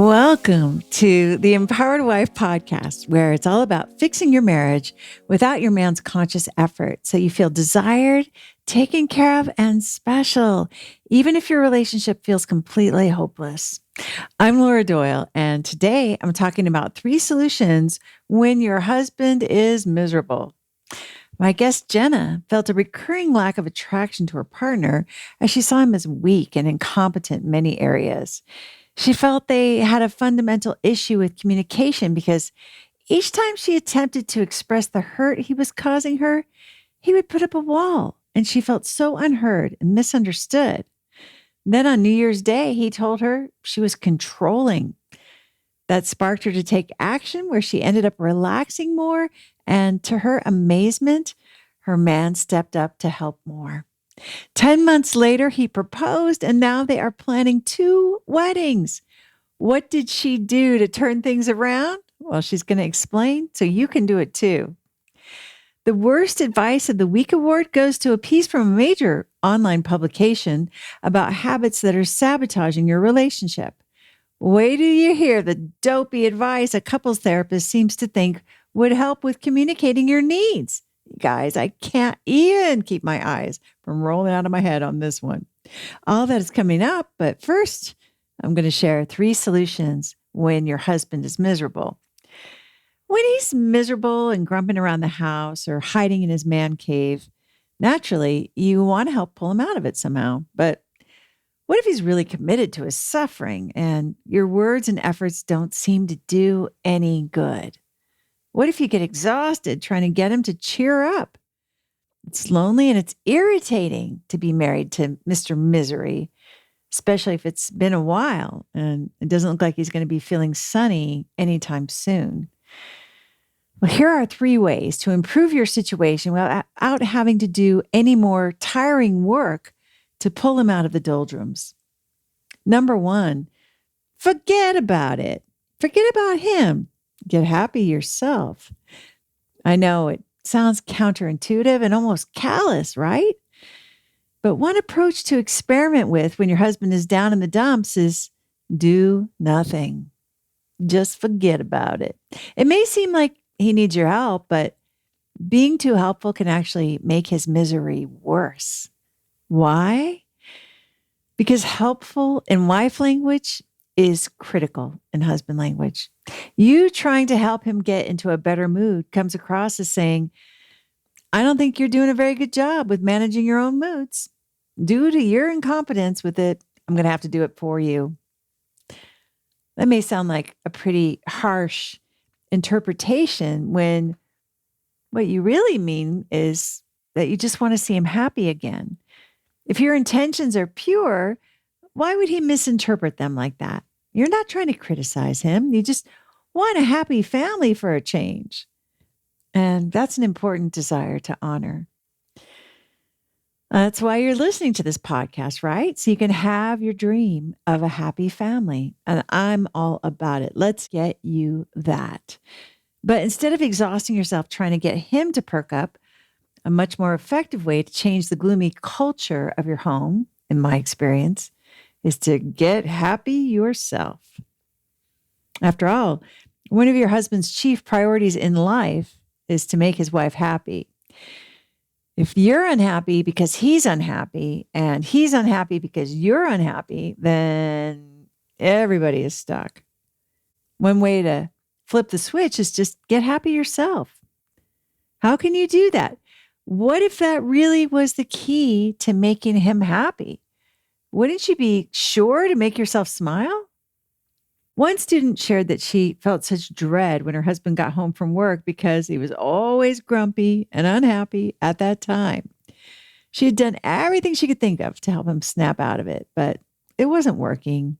Welcome to the Empowered Wife podcast, where it's all about fixing your marriage without your man's conscious effort so you feel desired, taken care of, and special, even if your relationship feels completely hopeless. I'm Laura Doyle, and today I'm talking about 3 solutions when your husband is miserable. My guest, Jenna, felt a recurring lack of attraction to her partner as she saw him as weak and incompetent in many areas. She felt they had a fundamental issue with communication because each time she attempted to express the hurt he was causing her, he would put up a wall, and she felt so unheard and misunderstood. Then on New Year's Day, he told her she was controlling. That sparked her to take action, where she ended up relaxing more, and to her amazement, her man stepped up to help more. 10 months later, he proposed, and now they are planning 2 weddings. What did she do to turn things around? Well, she's going to explain so you can do it too. The Worst Advice of the Week award goes to a piece from a major online publication about habits that are sabotaging your relationship. Wait till you hear the dopey advice a couples therapist seems to think would help with communicating your needs. Guys, I can't even keep my eyes from rolling out of my head on this one. All that is coming up, but first, I'm going to share 3 solutions when your husband is miserable. When he's miserable and grumping around the house or hiding in his man cave, naturally, you want to help pull him out of it somehow. But what if he's really committed to his suffering and your words and efforts don't seem to do any good? What if you get exhausted trying to get him to cheer up? It's lonely and it's irritating to be married to Mr. Misery, especially if it's been a while and it doesn't look like he's going to be feeling sunny anytime soon. Well, here are 3 ways to improve your situation without having to do any more tiring work to pull him out of the doldrums. Number 1, forget about it. Forget about him. Get happy yourself. I know it sounds counterintuitive and almost callous, right? But one approach to experiment with when your husband is down in the dumps is do nothing. Just forget about it. It may seem like he needs your help, but being too helpful can actually make his misery worse. Why? Because helpful in wife language is critical in husband language. You trying to help him get into a better mood comes across as saying, I don't think you're doing a very good job with managing your own moods. Due to your incompetence with it, I'm going to have to do it for you. That may sound like a pretty harsh interpretation when what you really mean is that you just want to see him happy again. If your intentions are pure, why would he misinterpret them like that? You're not trying to criticize him. You just want a happy family for a change. And that's an important desire to honor. That's why you're listening to this podcast, right? So you can have your dream of a happy family. And I'm all about it. Let's get you that. But instead of exhausting yourself trying to get him to perk up, a much more effective way to change the gloomy culture of your home, in my experience, is to get happy yourself. After all, one of your husband's chief priorities in life is to make his wife happy. If you're unhappy because he's unhappy and he's unhappy because you're unhappy, then everybody is stuck. One way to flip the switch is just get happy yourself. How can you do that? What if that really was the key to making him happy? Wouldn't you be sure to make yourself smile? One student shared that she felt such dread when her husband got home from work because he was always grumpy and unhappy at that time. She had done everything she could think of to help him snap out of it, but it wasn't working,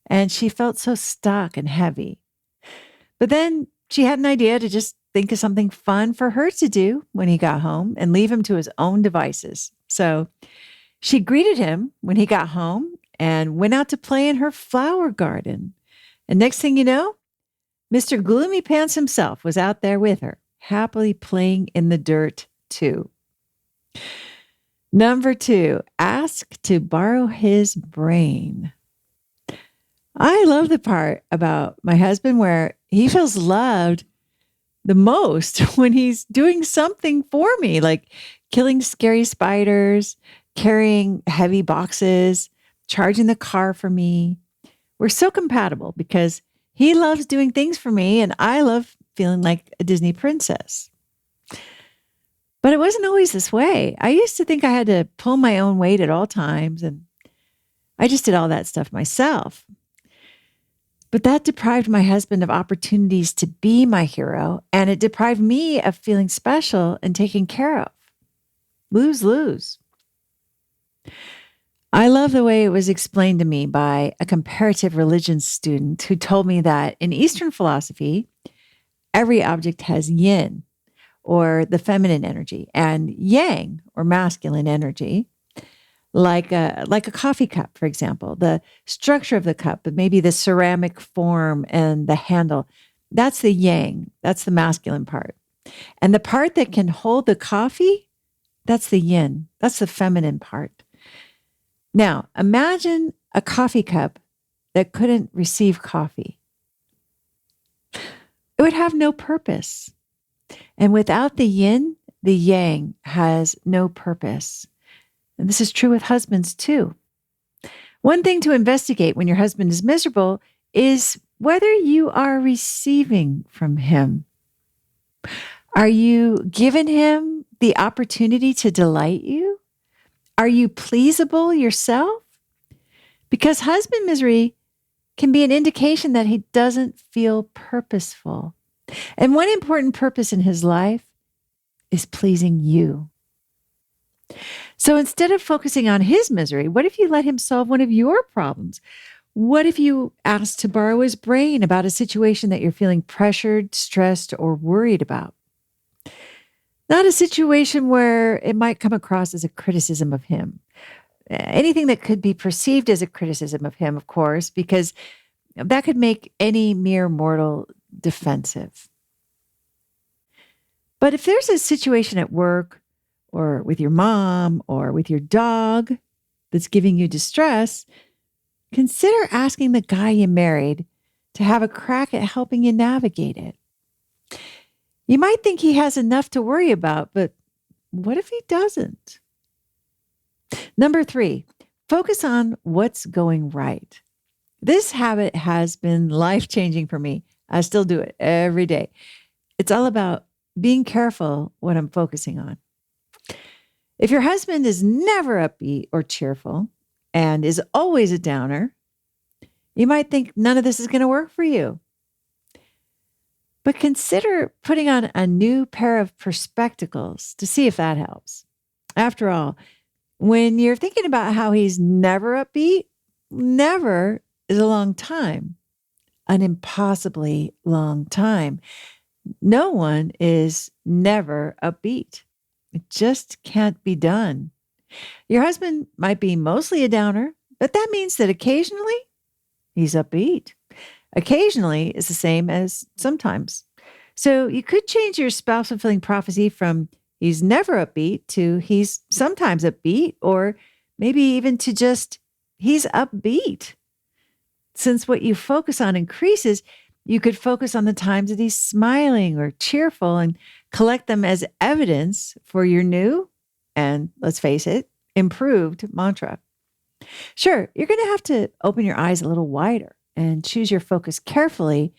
and she felt so stuck and heavy. But then she had an idea to just think of something fun for her to do when he got home and leave him to his own devices. So she greeted him when he got home and went out to play in her flower garden. And next thing you know, Mr. Gloomy Pants himself was out there with her, happily playing in the dirt too. Number 2, ask to borrow his brain. I love the part about my husband where he feels loved the most when he's doing something for me, like killing scary spiders, carrying heavy boxes, charging the car for me. We're so compatible because he loves doing things for me and I love feeling like a Disney princess. But it wasn't always this way. I used to think I had to pull my own weight at all times, and I just did all that stuff myself. But that deprived my husband of opportunities to be my hero, and it deprived me of feeling special and taken care of. Lose, lose. I love the way it was explained to me by a comparative religion student who told me that in Eastern philosophy, every object has yin, or the feminine energy, and yang, or masculine energy, like a coffee cup, for example. The structure of the cup, but maybe the ceramic form and the handle, that's the yang, that's the masculine part. And the part that can hold the coffee, that's the yin, that's the feminine part. Now, imagine a coffee cup that couldn't receive coffee. It would have no purpose. And without the yin, the yang has no purpose. And this is true with husbands too. One thing to investigate when your husband is miserable is whether you are receiving from him. Are you giving him the opportunity to delight you? Are you pleasable yourself? Because husband misery can be an indication that he doesn't feel purposeful. And one important purpose in his life is pleasing you. So instead of focusing on his misery, what if you let him solve one of your problems? What if you asked to borrow his brain about a situation that you're feeling pressured, stressed, or worried about? Not a situation where it might come across as a criticism of him. Anything that could be perceived as a criticism of him, of course, because that could make any mere mortal defensive. But if there's a situation at work or with your mom or with your dog that's giving you distress, consider asking the guy you married to have a crack at helping you navigate it. You might think he has enough to worry about, but what if he doesn't? Number 3, focus on what's going right. This habit has been life-changing for me. I still do it every day. It's all about being careful what I'm focusing on. If your husband is never upbeat or cheerful and is always a downer, you might think none of this is going to work for you. But consider putting on a new pair of perspectacles to see if that helps. After all, when you're thinking about how he's never upbeat, never is a long time, an impossibly long time. No one is never upbeat. It just can't be done. Your husband might be mostly a downer, but that means that occasionally he's upbeat. Occasionally is the same as sometimes. So you could change your spouse fulfilling prophecy from he's never upbeat to he's sometimes upbeat, or maybe even to just he's upbeat. Since what you focus on increases, you could focus on the times that he's smiling or cheerful and collect them as evidence for your new and, let's face it, improved mantra. Sure, you're going to have to open your eyes a little wider and choose your focus carefully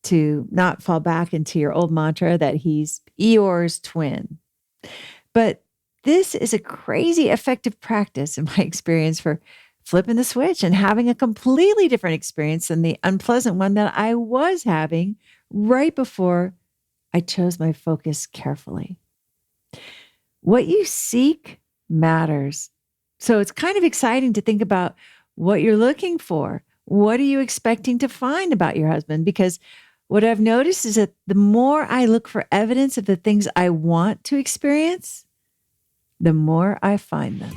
to not fall back into your old mantra that he's Eeyore's twin. But this is a crazy effective practice in my experience for flipping the switch and having a completely different experience than the unpleasant one that I was having right before I chose my focus carefully. What you seek matters. So it's kind of exciting to think about what you're looking for. What are you expecting to find about your husband? Because what I've noticed is that the more I look for evidence of the things I want to experience, the more I find them.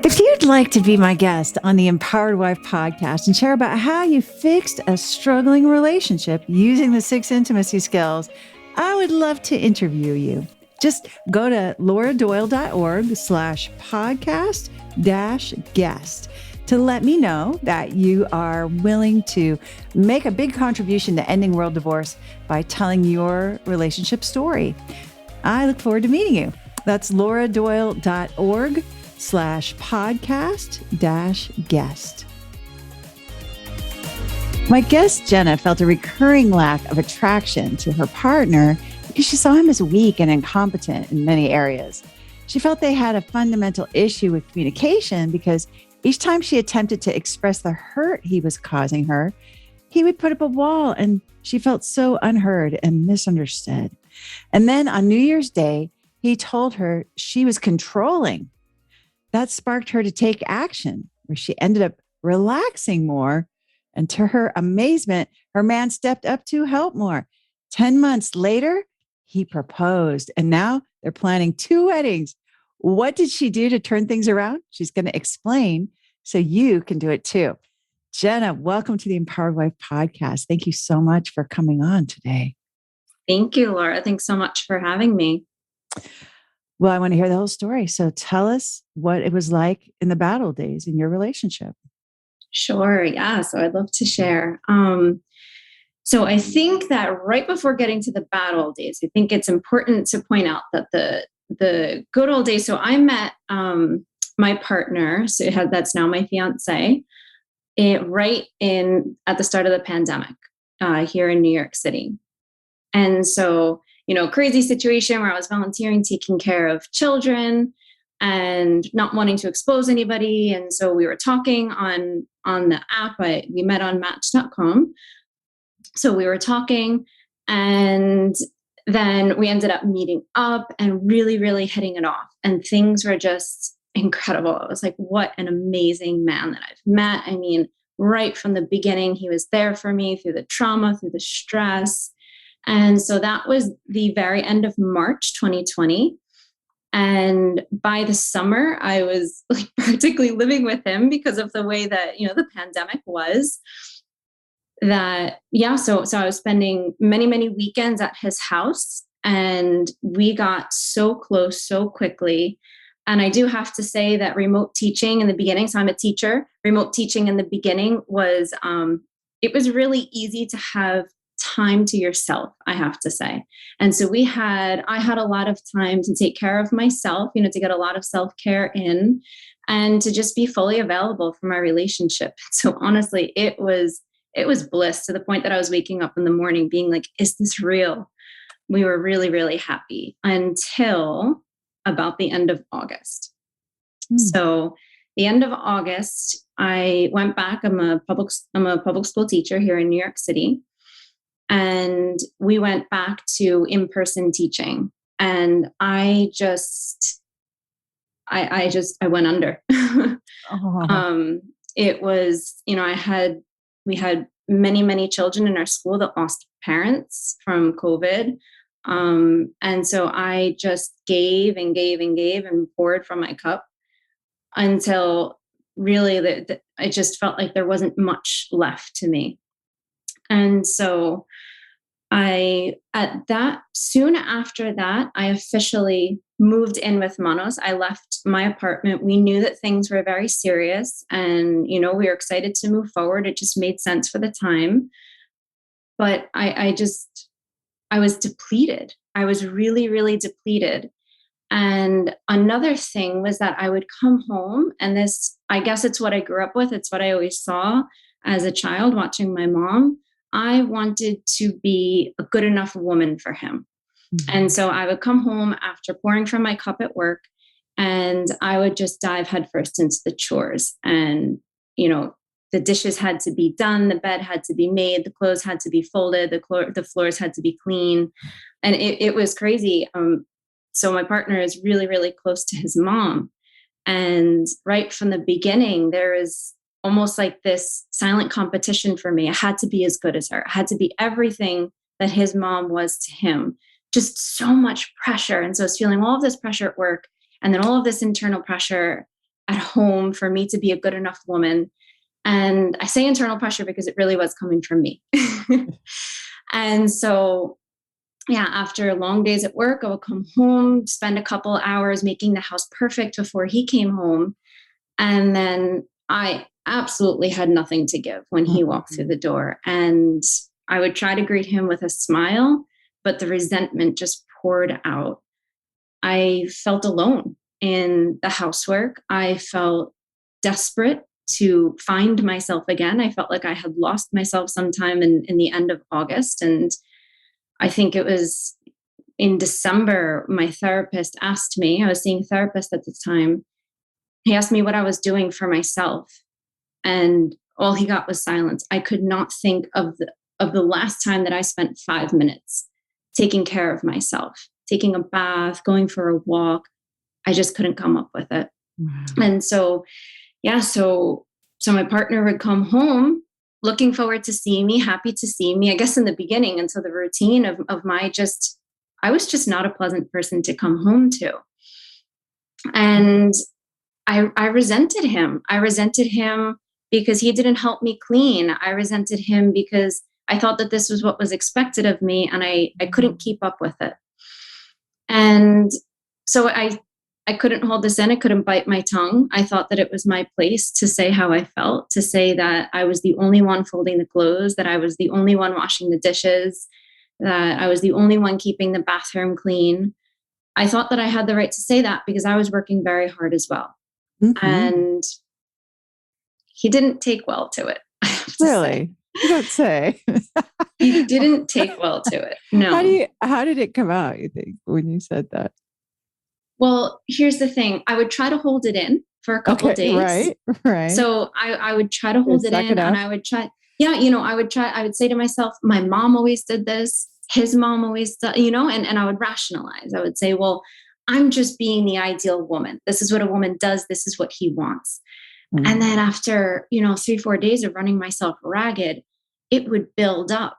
If you'd like to be my guest on the Empowered Wife podcast and share about how you fixed a struggling relationship using the 6 intimacy skills, I would love to interview you. Just go to lauradoyle.org/podcast-guest. to let me know that you are willing to make a big contribution to ending world divorce by telling your relationship story. I look forward to meeting you. That's lauradoyle.org/podcast-guest. My guest, Jenna, felt a recurring lack of attraction to her partner because she saw him as weak and incompetent in many areas. She felt they had a fundamental issue with communication because each time she attempted to express the hurt he was causing her, he would put up a wall, and she felt so unheard and misunderstood. And then on New Year's Day, he told her she was controlling. That sparked her to take action, where she ended up relaxing more. And to her amazement, her man stepped up to help more. 10 months later, he proposed, and now they're planning 2 weddings. What did she do to turn things around? She's going to explain so you can do it too. Jenna, welcome to the Empowered Wife podcast. Thank you so much for coming on today. Thank you, Laura. Thanks so much for having me. Well, I want to hear the whole story. So tell us what it was like in the battle days in your relationship. Sure. Yeah. So I'd love to share. So I think that right before getting to the battle days, I think it's important to point out that the good old days. So I met my partner, that's now my fiance, right at the start of the pandemic here in New York City. And so, crazy situation where I was volunteering, taking care of children and not wanting to expose anybody. And so we were talking on the app. We met on match.com. So we were talking, and then we ended up meeting up and really, really hitting it off. And things were just incredible. I was like, what an amazing man that I've met. I mean, right from the beginning, he was there for me through the trauma, through the stress. And so that was the very end of March 2020. And by the summer, I was practically living with him because of the way that, the pandemic was. So I was spending many, many weekends at his house, and we got so close so quickly. And I do have to say that remote teaching in the beginning, so I'm a teacher, remote teaching in the beginning was, it was really easy to have time to yourself, I have to say. And so I had a lot of time to take care of myself, to get a lot of self-care in and to just be fully available for my relationship. So honestly, it was bliss to the point that I was waking up in the morning being like, is this real? We were really, really happy until about the end of August. So the end of August, I went back. I'm a public school teacher here in New York City. And we went back to in-person teaching, and I went under. It was, we had many, many children in our school that lost parents from COVID. And so I just gave and gave and gave and poured from my cup until really I just felt like there wasn't much left to me. And so soon after that, I officially moved in with Manos. I left my apartment. We knew that things were very serious, and, we were excited to move forward. It just made sense for the time. But I was depleted. I was really, really depleted. And another thing was that I would come home, and this, I guess it's what I grew up with. It's what I always saw as a child watching my mom. I wanted to be a good enough woman for him. Mm-hmm. And so I would come home after pouring from my cup at work, and I would just dive headfirst into the chores. And, the dishes had to be done, the bed had to be made, the clothes had to be folded, the floors had to be clean. And it was crazy. So my partner is really, really close to his mom. And right from the beginning, there is almost like this silent competition for me. I had to be as good as her. I had to be everything that his mom was to him. Just so much pressure. And so I was feeling all of this pressure at work, and then all of this internal pressure at home for me to be a good enough woman. And I say internal pressure because it really was coming from me. And so, after long days at work, I would come home, spend a couple hours making the house perfect before he came home. And then I absolutely had nothing to give when he walked through the door. And I would try to greet him with a smile, but the resentment just poured out. I felt alone in the housework. I felt desperate to find myself again. I felt like I had lost myself sometime in the end of August. And I think it was in December, my therapist asked me, I was seeing a therapist at the time. He asked me what I was doing for myself. And all he got was silence. I could not think of the last time that I spent 5 minutes taking care of myself, taking a bath, going for a walk. I just couldn't come up with it. Wow. And so, yeah, so my partner would come home looking forward to seeing me, happy to see me, I guess in the beginning, until the routine of my just, I was just not a pleasant person to come home to. And I resented him. I resented him because he didn't help me clean. I resented him because I thought that this was what was expected of me, and I couldn't keep up with it. And so I couldn't hold this in. I couldn't bite my tongue. I thought that it was my place to say how I felt, to say that I was the only one folding the clothes, that I was the only one washing the dishes, that I was the only one keeping the bathroom clean. I thought that I had the right to say that because I was working very hard as well. And he didn't take well to it. I have to Really? say. You don't say. He didn't take well to it. No. How did it come out, you think, when you said that? Well, here's the thing. I would try to hold it in for a couple days. Right. So I would try to hold it in, and I would try. Yeah, I would say to myself, my mom always did this. His mom always did, and I would rationalize. I would say, well, I'm just being the ideal woman. This is what a woman does. This is what he wants. And then after, 3-4 days of running myself ragged, it would build up,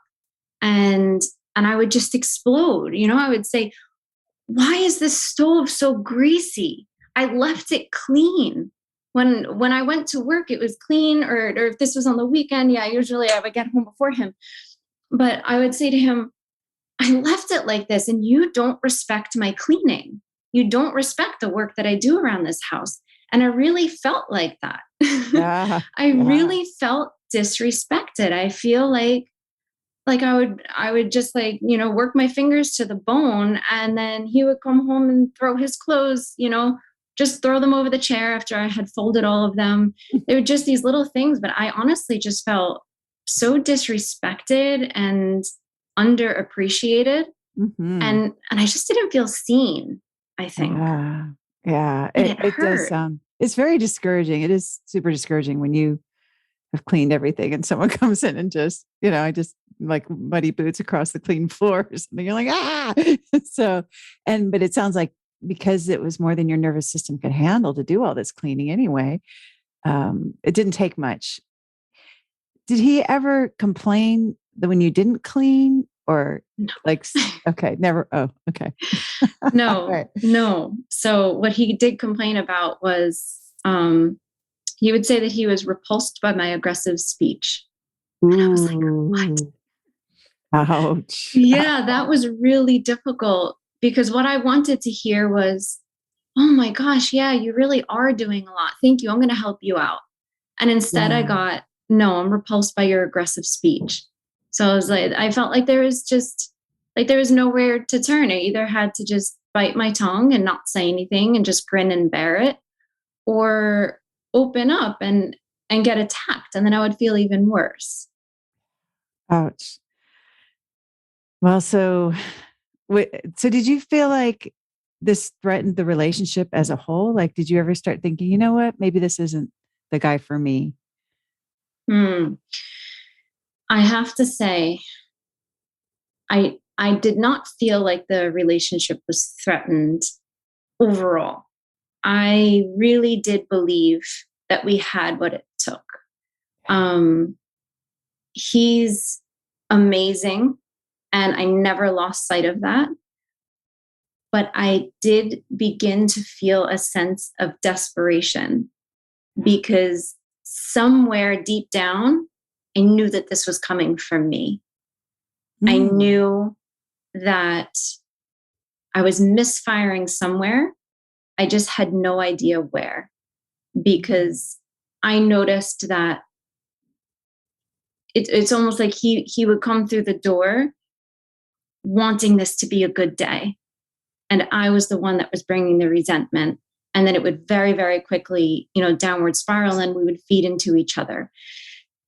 and I would just explode. I would say, why is this stove so greasy? I left it clean. When I went to work, it was clean, or if this was on the weekend, usually I would get home before him. But I would say to him, I left it like this, and you don't respect my cleaning. You don't respect the work that I do around this house. And I really felt like that. I really felt disrespected. I feel like I would just work my fingers to the bone, and then he would come home and throw his clothes, just throw them over the chair after I had folded all of them. They were just these little things, but I honestly just felt so disrespected and underappreciated. And I just didn't feel seen, I think. Yeah. It does sound, it's very discouraging. It is super discouraging when you have cleaned everything and someone comes in and just, I just like muddy boots across the clean floor or something. You're like, but it sounds like because it was more than your nervous system could handle to do all this cleaning anyway, it didn't take much. Did he ever complain that when you didn't clean or no. Okay, never. Oh, okay. No, right. No. So what he did complain about was, he would say that he was repulsed by my aggressive speech. Ooh. And I was like, what? Ouch. Yeah, that was really difficult because what I wanted to hear was, oh my gosh, yeah, you really are doing a lot. Thank you. I'm going to help you out. And instead I got, no, I'm repulsed by your aggressive speech. So I was like, I felt like there was nowhere to turn. I either had to just bite my tongue and not say anything and just grin and bear it, or open up and get attacked. And then I would feel even worse. Ouch. Well, so did you feel like this threatened the relationship as a whole? Like, did you ever start thinking, you know what, maybe this isn't the guy for me? I have to say, I did not feel like the relationship was threatened overall. I really did believe that we had what it took. He's amazing, and I never lost sight of that. But I did begin to feel a sense of desperation because somewhere deep down, I knew that this was coming from me. I knew that I was misfiring somewhere. I just had no idea where, because I noticed that it's almost like he would come through the door wanting this to be a good day. And I was the one that was bringing the resentment. And then it would very, very quickly, downward spiral, and we would feed into each other.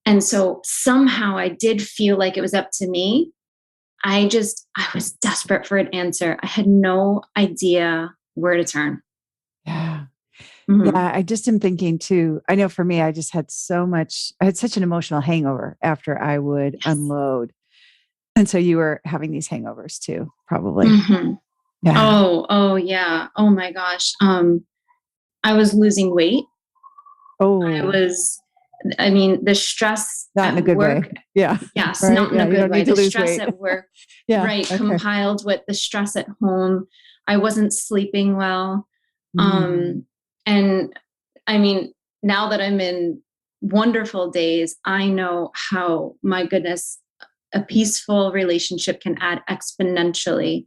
And so somehow I did feel like it was up to me. I was desperate for an answer. I had no idea where to turn. Yeah. Mm-hmm. Yeah. I just am thinking too. I know for me, I just had I had such an emotional hangover after I would unload. And so you were having these hangovers too, probably. Mm-hmm. Yeah. Oh, yeah. Oh my gosh. I was losing weight. Oh, The stress not in a good work, way. Yeah. yes, Right? not in Yeah, a you good don't way. need to The lose stress weight. at work, Yeah. right, Okay. compiled with the stress at home. I wasn't sleeping well. And now that I'm in wonderful days, I know how, my goodness, a peaceful relationship can add exponentially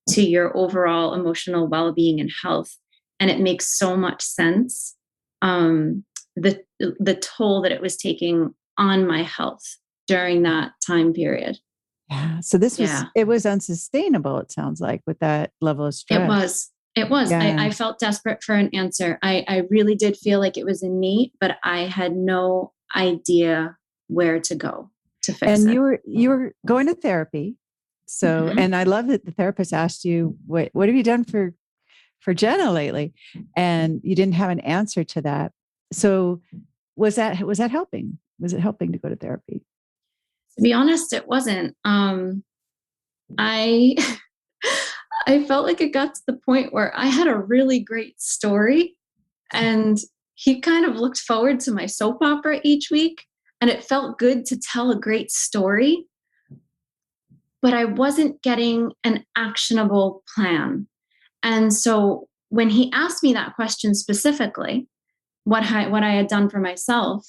to your overall emotional well-being and health. And it makes so much sense. The toll that it was taking on my health during that time period. Yeah. So it was unsustainable, it sounds like, with that level of stress. It was. Yeah. I felt desperate for an answer. I really did feel like it was in me, but I had no idea where to go to fix it. You were going to therapy. So, and I love that the therapist asked you, what have you done for Jenna lately? And you didn't have an answer to that. So was that helping? Was it helping to go to therapy? To be honest, it wasn't. I I felt like it got to the point where I had a really great story, and he kind of looked forward to my soap opera each week, and it felt good to tell a great story, but I wasn't getting an actionable plan. And so when he asked me that question specifically, what I had done for myself,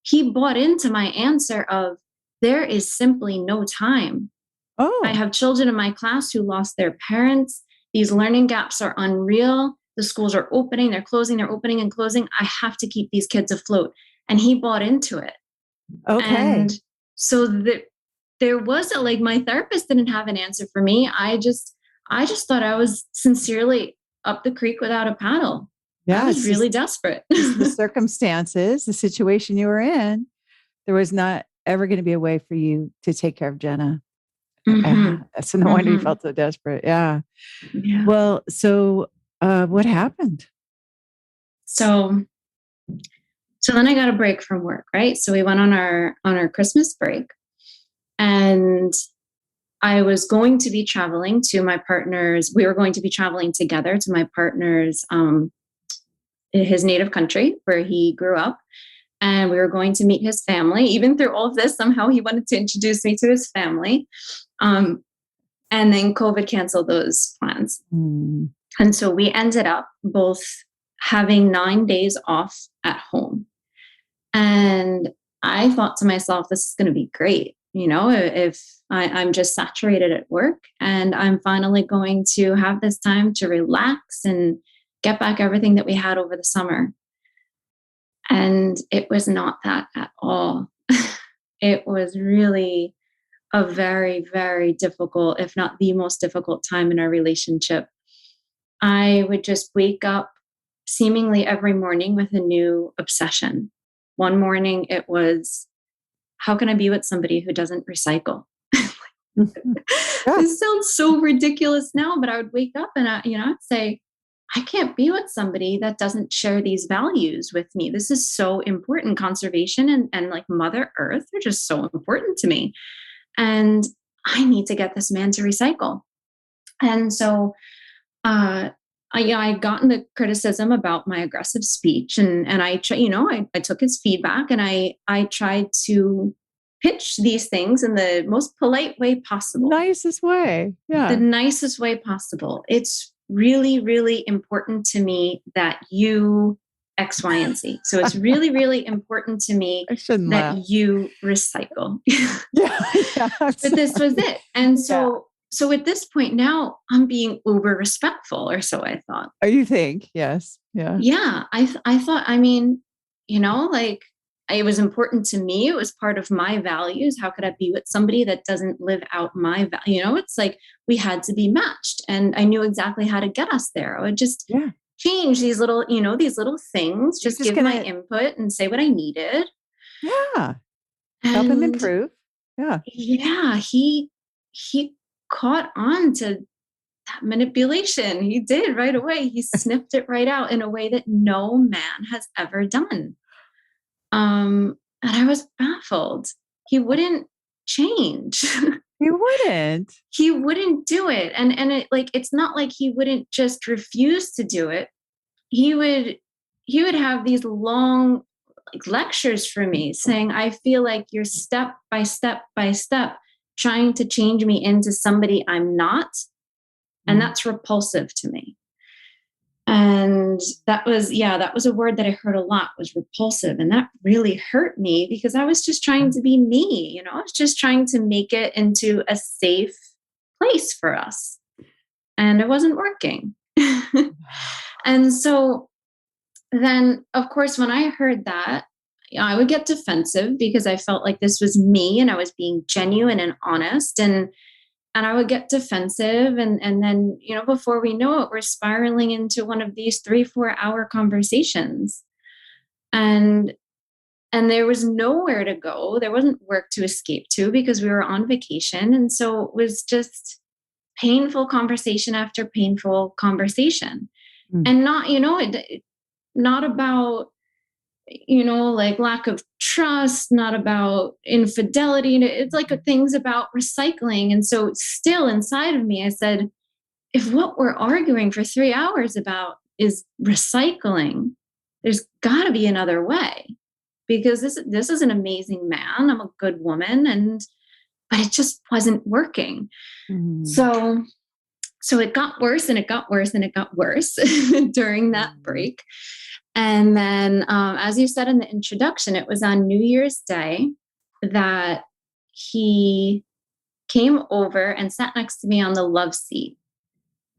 he bought into my answer of, there is simply no time. Oh, I have children in my class who lost their parents. These learning gaps are unreal. The schools are opening, they're closing, they're opening and closing. I have to keep these kids afloat. And he bought into it. okay. And so there wasn't, like, my therapist didn't have an answer for me. I just thought I was sincerely up the creek without a paddle. Yeah, I was really desperate. The circumstances, the situation you were in, there was not ever going to be a way for you to take care of Jenna. So no wonder you felt so desperate. Yeah. Well, so what happened? So then I got a break from work, right? So we went on our Christmas break, and I was going to be traveling to my partner's. We were going to be traveling together to my partner's, his native country where he grew up. And we were going to meet his family. Even through all of this, somehow he wanted to introduce me to his family. And then COVID canceled those plans. And so we ended up both having 9 days off at home. And I thought to myself, this is going to be great. If I'm just saturated at work, and I'm finally going to have this time to relax and get back everything that we had over the summer. And it was not that at all. It was really a very, very difficult, if not the most difficult time in our relationship. I would just wake up seemingly every morning with a new obsession. One morning it was, how can I be with somebody who doesn't recycle? This sounds so ridiculous now, but I would wake up and I'd say, I can't be with somebody that doesn't share these values with me. This is so important. Conservation and like Mother Earth are just so important to me. And I need to get this man to recycle. And so I'd gotten the criticism about my aggressive speech, and I took his feedback, and I tried to pitch these things in the most polite way possible. Nicest way. Yeah. The nicest way possible. It's really, really important to me that you X, Y, and Z. So it's really, really important to me that you recycle. But this was it. And so at this point now, I'm being uber respectful, or so I thought. Oh, you think? Yes. Yeah. Yeah. I thought, like it was important to me. It was part of my values. How could I be with somebody that doesn't live out my value? It's like we had to be matched, and I knew exactly how to get us there. I would just change these little, these little things, just give my input and say what I needed. Yeah. Help him And improve. Yeah. yeah, he caught on to that manipulation. He did right away. He sniffed it right out in a way that no man has ever done. And I was baffled. He wouldn't change. He wouldn't. He wouldn't do it. And it's not like he wouldn't just refuse to do it. He would have these long lectures for me saying, I feel like you're step by step by step trying to change me into somebody I'm not. And that's repulsive to me. And that was a word that I heard a lot, was repulsive. And that really hurt me because I was just trying to be me. I was just trying to make it into a safe place for us. And it wasn't working. And so then, of course, when I heard that, I would get defensive because I felt like this was me and I was being genuine and honest. And I would get defensive. And then, before we know it, we're spiraling into one of these 3-4 hour conversations. And there was nowhere to go. There wasn't work to escape to because we were on vacation. And so it was just painful conversation after painful conversation. And not, not about, like lack of trust, not about infidelity. It's like things about recycling. And so still inside of me, I said, if what we're arguing for 3 hours about is recycling, there's got to be another way, because this is an amazing man. I'm a good woman. But it just wasn't working. So it got worse and it got worse and it got worse during that break. And then, as you said in the introduction, it was on New Year's Day that he came over and sat next to me on the love seat.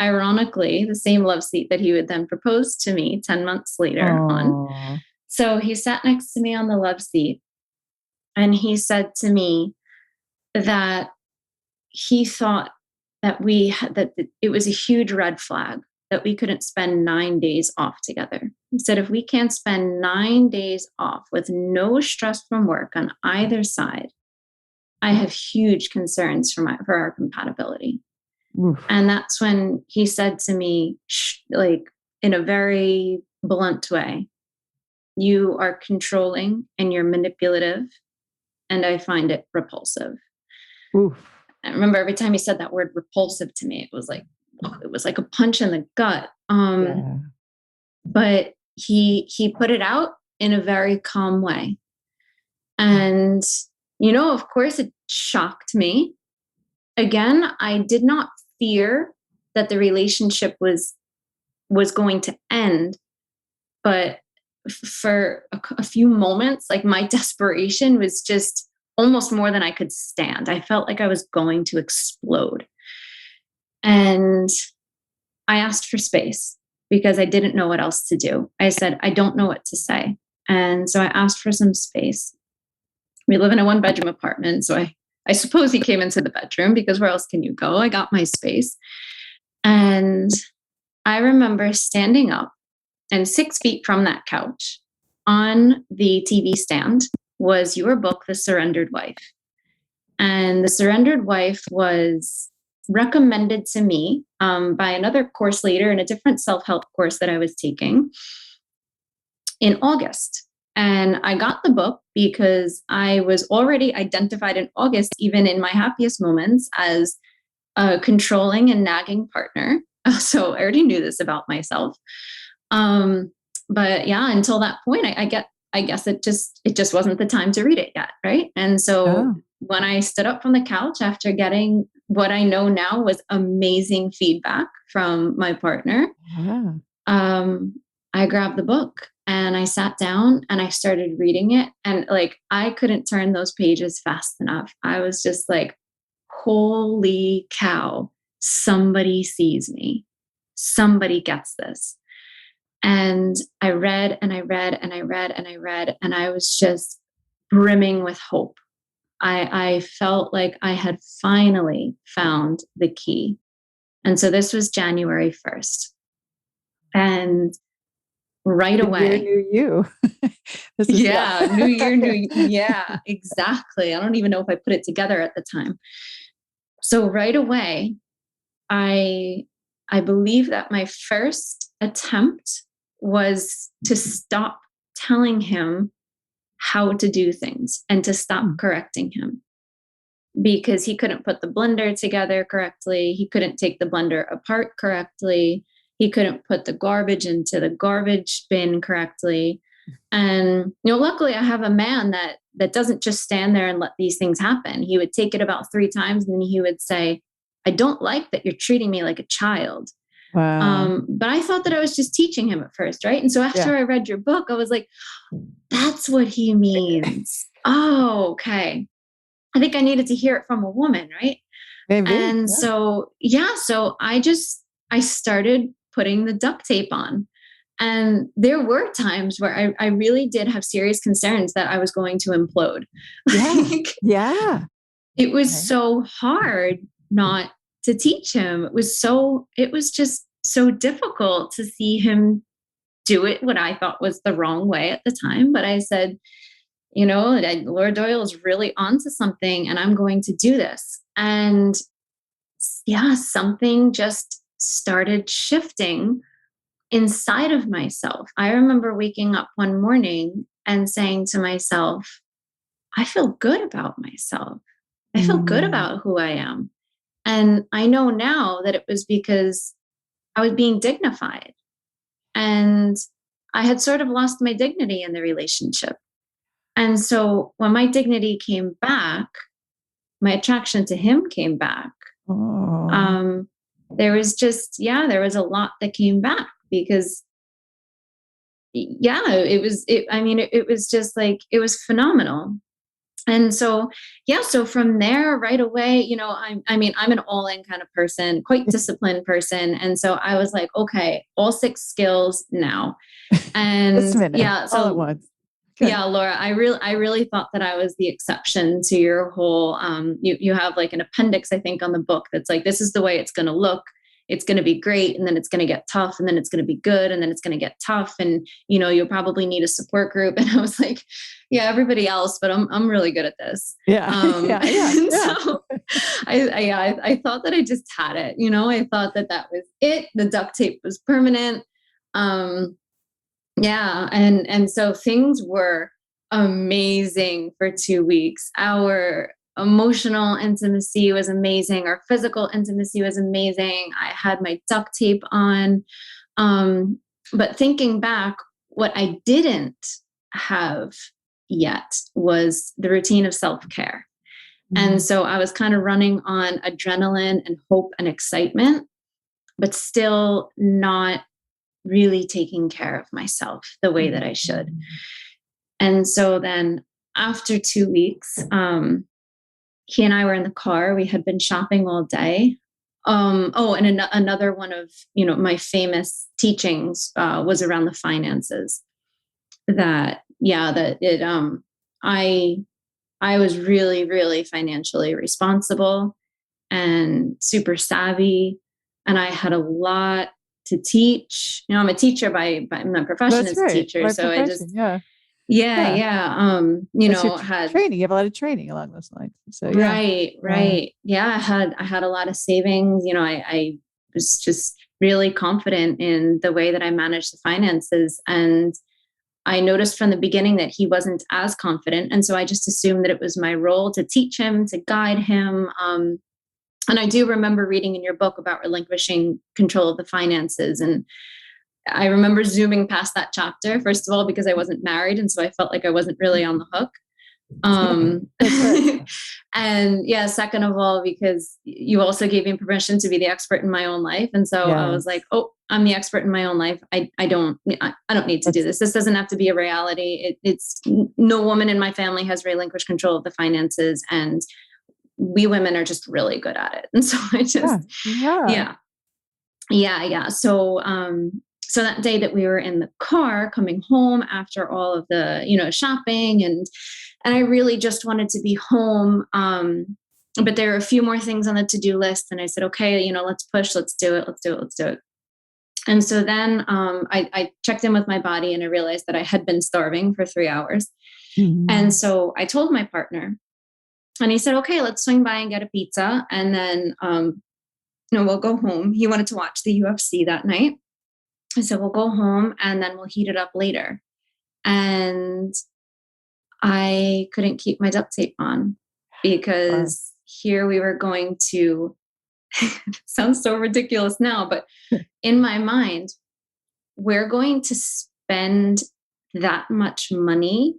Ironically, the same love seat that he would then propose to me 10 months later on. So he sat next to me on the love seat, and he said to me that he thought that it was a huge red flag that we couldn't spend 9 days off together. He said, if we can't spend 9 days off with no stress from work on either side, I have huge concerns for our compatibility. And that's when he said to me, like in a very blunt way, you are controlling and you're manipulative, and I find it repulsive. I remember every time he said that word repulsive to me, it was like a punch in the gut. But he put it out in a very calm way. And, of course, it shocked me. Again, I did not fear that the relationship was going to end. But for a few moments, like my desperation was just almost more than I could stand. I felt like I was going to explode. And I asked for space because I didn't know what else to do. I said, I don't know what to say. And so I asked for some space. We live in a 1-bedroom apartment. So I suppose he came into the bedroom because where else can you go? I got my space. And I remember standing up, and 6 feet from that couch on the TV stand was your book, The Surrendered Wife. And The Surrendered Wife was recommended to me by another course leader in a different self-help course that I was taking in August. And I got the book because I was already identified in August, even in my happiest moments, as a controlling and nagging partner. So I already knew this about myself. But yeah, until that point, I guess it just wasn't the time to read it yet. Right. And so when I stood up from the couch after getting what I know now was amazing feedback from my partner, I grabbed the book and I sat down and I started reading it. And like, I couldn't turn those pages fast enough. I was just like, holy cow, somebody sees me. Somebody gets this. And I read and I read and I read and I read, and I was just brimming with hope. I felt like I had finally found the key. And so this was January 1st. And right New year, away, new you. This is yeah, new year, new, yeah, exactly. I don't even know if I put it together at the time. So right away, I I believe that my first attempt was to stop telling him how to do things and to stop correcting him, because he couldn't put the blender together correctly. He couldn't take the blender apart correctly. He couldn't put the garbage into the garbage bin correctly. And luckily I have a man that doesn't just stand there and let these things happen. He would take it about 3 times, and then he would say, "I don't like that you're treating me like a child." Wow. But I thought that I was just teaching him at first, right? And so Yeah. after I read your book, I was like, that's what he means. Oh, okay. I think I needed to hear it from a woman, right? Maybe. And Yeah. so, yeah, so I started putting the duct tape on. And there were times where I really did have serious concerns that I was going to implode. Yeah. Like, Yeah. it was Okay. so hard not to teach him. It was just so difficult to see him do it what I thought was the wrong way at the time. But I said, Lord Doyle is really onto something, and I'm going to do this. And yeah, something just started shifting inside of myself. I remember waking up one morning and saying to myself, I feel good about myself. I feel good Mm. about who I am. And I know now that it was because I was being dignified, and I had sort of lost my dignity in the relationship. And so when my dignity came back, my attraction to him came back. Oh. Um, there was a lot that came back because, yeah, it was just like, it was phenomenal. And so, yeah, so from there right away, I'm an all in kind of person, quite disciplined person. And so I was like, okay, all 6 skills now. Just And a minute. yeah, All at so once. Good. yeah, Laura, I really thought that I was the exception to your whole, you have like an appendix, I think, on the book that's like, this is the way it's going to look. It's going to be great. And then it's going to get tough. And then it's going to be good. And then it's going to get tough. And, you'll probably need a support group. And I was like, yeah, everybody else, but I'm really good at this. Yeah. Yeah. Yeah. And Yeah. so I thought that I just had it, I thought that that was it. The duct tape was permanent. Um, yeah, and so things were amazing for 2 weeks. Our emotional intimacy was amazing. Our physical intimacy was amazing. I had my duct tape on. Um, but thinking back, what I didn't have yet was the routine of self-care. And Mm. so I was kind of running on adrenaline and hope and excitement, but still not really taking care of myself the way that I should. And so then after 2 weeks, he and I were in the car. We had been shopping all day. Another one of my famous teachings was around the finances. I I was really, really financially responsible and super savvy, and I had a lot to teach. I'm a teacher by my profession That's as a right. teacher, My so I profession. just Yeah. yeah, Yeah. yeah. That's your Had training. You have a lot of training along those lines. So yeah. right, Yeah. right. Yeah, I had a lot of savings. I was just really confident in the way that I managed the finances. And I noticed from the beginning that he wasn't as confident. And so I just assumed that it was my role to teach him, to guide him. And I do remember reading in your book about relinquishing control of the finances. And I remember zooming past that chapter, first of all, because I wasn't married. And so I felt like I wasn't really on the hook. That's right. And yeah, second of all, because you also gave me permission to be the expert in my own life. And so I was like, Yes. oh, I'm the expert in my own life. I don't need to do That's this. This doesn't have to be a reality. It's no woman in my family has relinquished control of the finances, and we women are just really good at it. And so I yeah. just, Yeah. yeah. Yeah. Yeah. So, So that day that we were in the car coming home after all of the, shopping, and I really just wanted to be home. But there were a few more things on the to-do list. And I said, okay, let's push, let's do it. Let's do it. Let's do it. And so then I checked in with my body, and I realized that I had been starving for 3 hours. Mhm. And so I told my partner, and he said, okay, let's swing by and get a pizza. And then, we'll go home. He wanted to watch the UFC that night. I said, we'll go home and then we'll heat it up later. And I couldn't keep my duct tape on because here we were going to, sounds so ridiculous now, but in my mind, we're going to spend that much money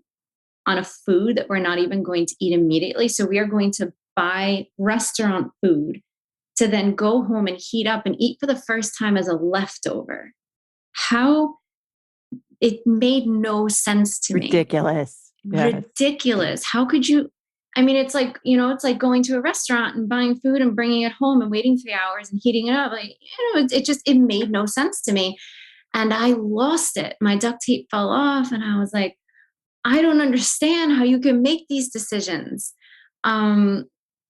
on a food that we're not even going to eat immediately. So we are going to buy restaurant food to then go home and heat up and eat for the first time as a leftover. How it made no sense to me. Ridiculous. Yes. Ridiculous. How could you? I mean, it's like, it's like going to a restaurant and buying food and bringing it home and waiting 3 hours and heating it up. Like, it made no sense to me. And I lost it. My duct tape fell off, and I was like, I don't understand how you can make these decisions.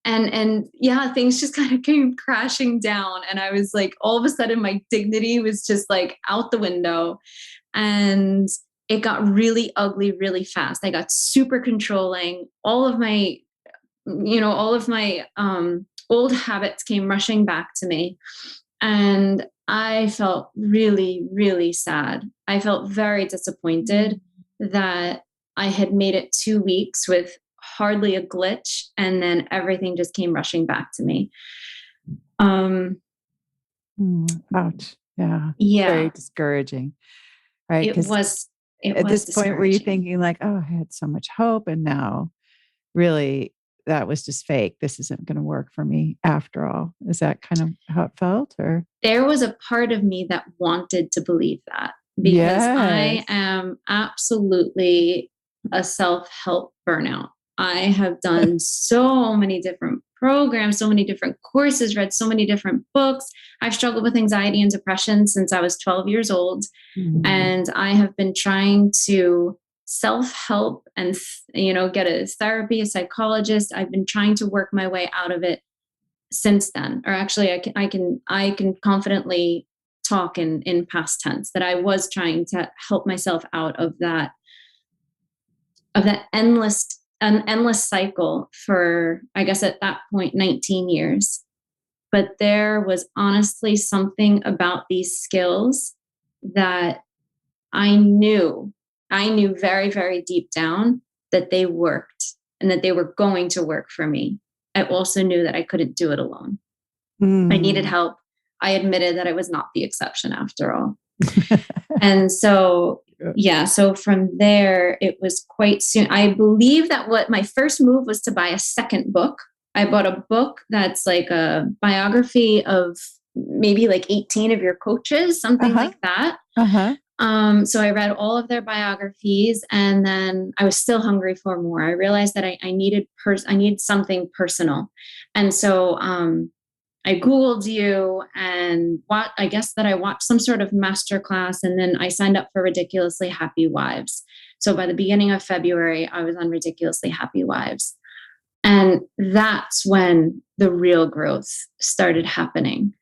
And yeah, things just kind of came crashing down. And I was like, all of a sudden my dignity was just like out the window, and it got really ugly really fast. I got super controlling. All of my old habits came rushing back to me. And I felt really, really sad. I felt very disappointed that I had made it 2 weeks with hardly a glitch, and then everything just came rushing back to me. Ouch. Yeah. Very Yeah, discouraging. Right. it was At this point, were you discouraging. thinking like, oh, I had so much hope, and now really that was just fake. This isn't going to work for me after all. Is that kind of how it felt? Or There was a part of me that wanted to believe that, because I yes. am absolutely a self-help burnout. I have done so many different programs, so many different courses, read so many different books. I've struggled with anxiety and depression since I was 12 years old. Mhm. And I have been trying to self-help and, get a therapy, a psychologist. I've been trying to work my way out of it since then. Or actually, I can confidently talk in past tense that I was trying to help myself out of that an endless cycle for, I guess at that point, 19 years. But there was honestly something about these skills that I knew very, very deep down that they worked and that they were going to work for me. I also knew that I couldn't do it alone. I needed help. I admitted that I was not the exception after all. And so, so from there, it was quite soon. I believe that what my first move was to buy a second book. I bought a book that's like a biography of maybe like 18 of your coaches, something like that. So I read all of their biographies, and then I was still hungry for more. I realized that I needed something personal. And so I Googled you, and I guess that I watched some sort of masterclass, and then I signed up for Ridiculously Happy Wives. So by the beginning of February, I was on Ridiculously Happy Wives. And that's when the real growth started happening.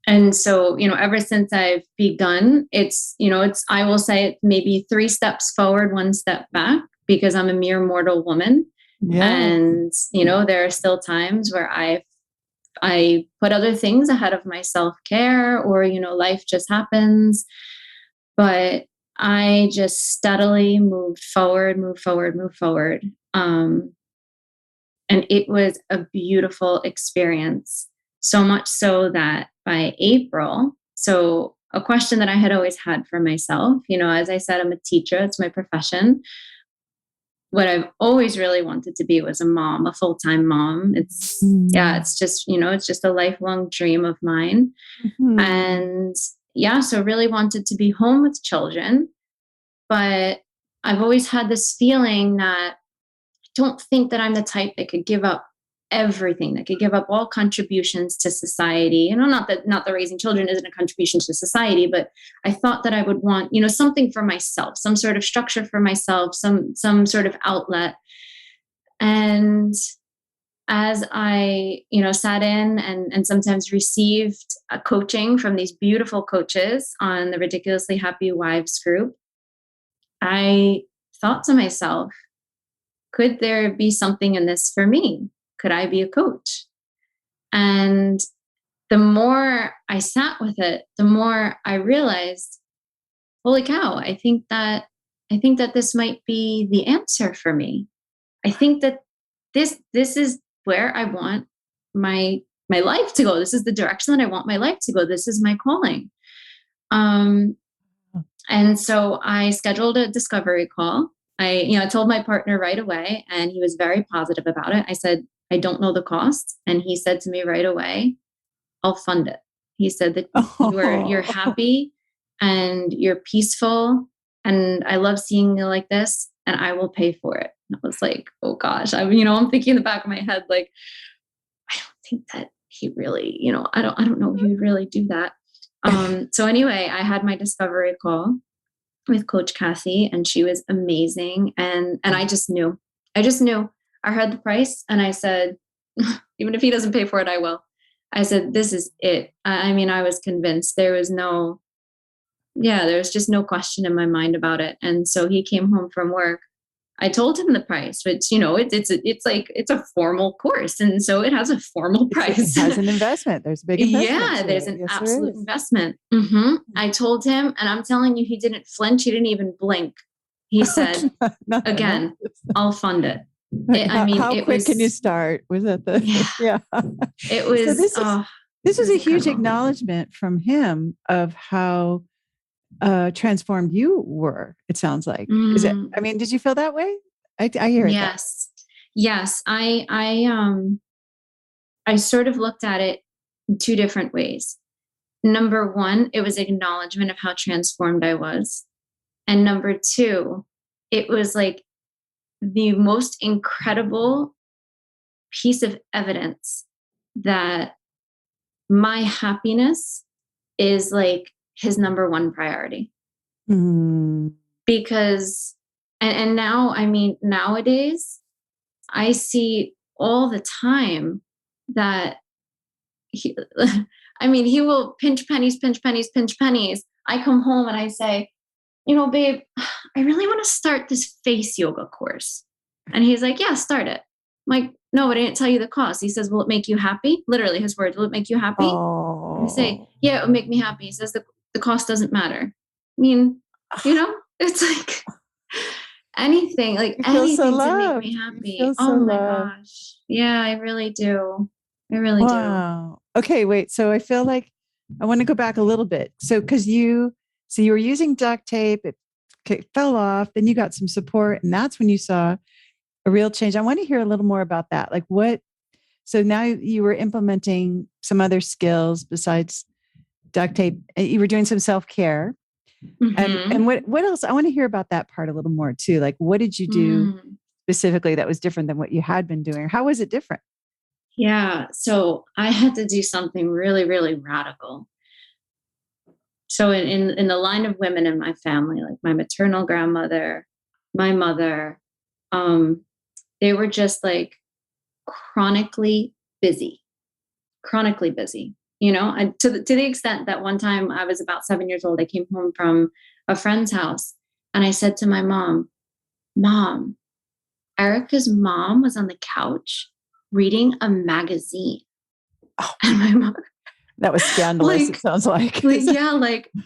And so, ever since I've begun, I will say it's maybe 3 steps forward, 1 step back, because I'm a mere mortal woman. And, there are still times where I put other things ahead of my self-care, or, life just happens. But I just steadily moved forward. And it was a beautiful experience. So much so that by April, so a question that I had always had for myself, as I said, I'm a teacher, it's my profession. What I've always really wanted to be was a mom, a full-time mom. It's just a lifelong dream of mine. And so really wanted to be home with children. But I've always had this feeling that I don't think that I'm the type that could give up everything, that could give up all contributions to society. Not that raising children isn't a contribution to society, but I thought that I would want, something for myself, some sort of structure for myself, some sort of outlet. And as I, sat in and sometimes received a coaching from these beautiful coaches on the Ridiculously Happy Wives group, I thought to myself, could there be something in this for me? Could I be a coach? And the more I sat with it, the more I realized, holy cow, I think that this might be the answer for me. I think that this is where I want my life to go. This is the direction that I want my life to go. This is my calling. And so I scheduled a discovery call. I told my partner right away, and he was very positive about it. I said, I don't know the cost. And he said to me right away, I'll fund it. He said that you're happy and you're peaceful, and I love seeing you like this, and I will pay for it. And I was like, oh gosh, I'm thinking in the back of my head, like, I don't think that he really, I don't know if he would really do that. So anyway, I had my discovery call with Coach Kathy, and she was amazing. And I just knew. I heard the price, and I said, even if he doesn't pay for it, I will. I said, this is it. I was convinced. There was just no question in my mind about it. And so he came home from work. I told him the price, which, it's a formal course. And so it has a formal price. It has an investment. There's a big investment. Yeah, there's an absolute investment. Mm-hmm. I told him, and I'm telling you, he didn't flinch. He didn't even blink. He said, again, I'll fund it. How quick can you start? Was that the, yeah. It was, so this was a huge acknowledgement from him of how transformed you were, it sounds like. Is it, did you feel that way? I hear it. Yes. I sort of looked at it in two different ways. Number one, it was acknowledgement of how transformed I was. And number two, it was like the most incredible piece of evidence that my happiness is like his number one priority. Because, and now, nowadays, I see all the time that he will pinch pennies. I come home and I say, babe, I really want to start this face yoga course. And he's like, yeah, start it. I'm like, no, but I didn't tell you the cost. He says, will it make you happy? Literally his words, will it make you happy? I say, yeah, it will make me happy. He says, the cost doesn't matter. It's like anything to make me happy. Oh my gosh. Yeah, I really do. Wow. Okay, wait. So I feel like I want to go back a little bit. So, you were using duct tape, it fell off, then you got some support, and that's when you saw a real change. I want to hear a little more about that. Like so now you were implementing some other skills besides duct tape. You were doing some self-care. Mm-hmm. And what else? I want to hear about that part a little more too. Like, what did you do specifically that was different than what you had been doing? How was it different? Yeah. So I had to do something really, really radical. So in the line of women in my family, like my maternal grandmother, my mother, they were just like chronically busy, and to the extent that one time I was about 7 years old, I came home from a friend's house and I said to my Mom, Erica's mom was on the couch reading a magazine. Oh. And my mom, that was scandalous. It sounds like.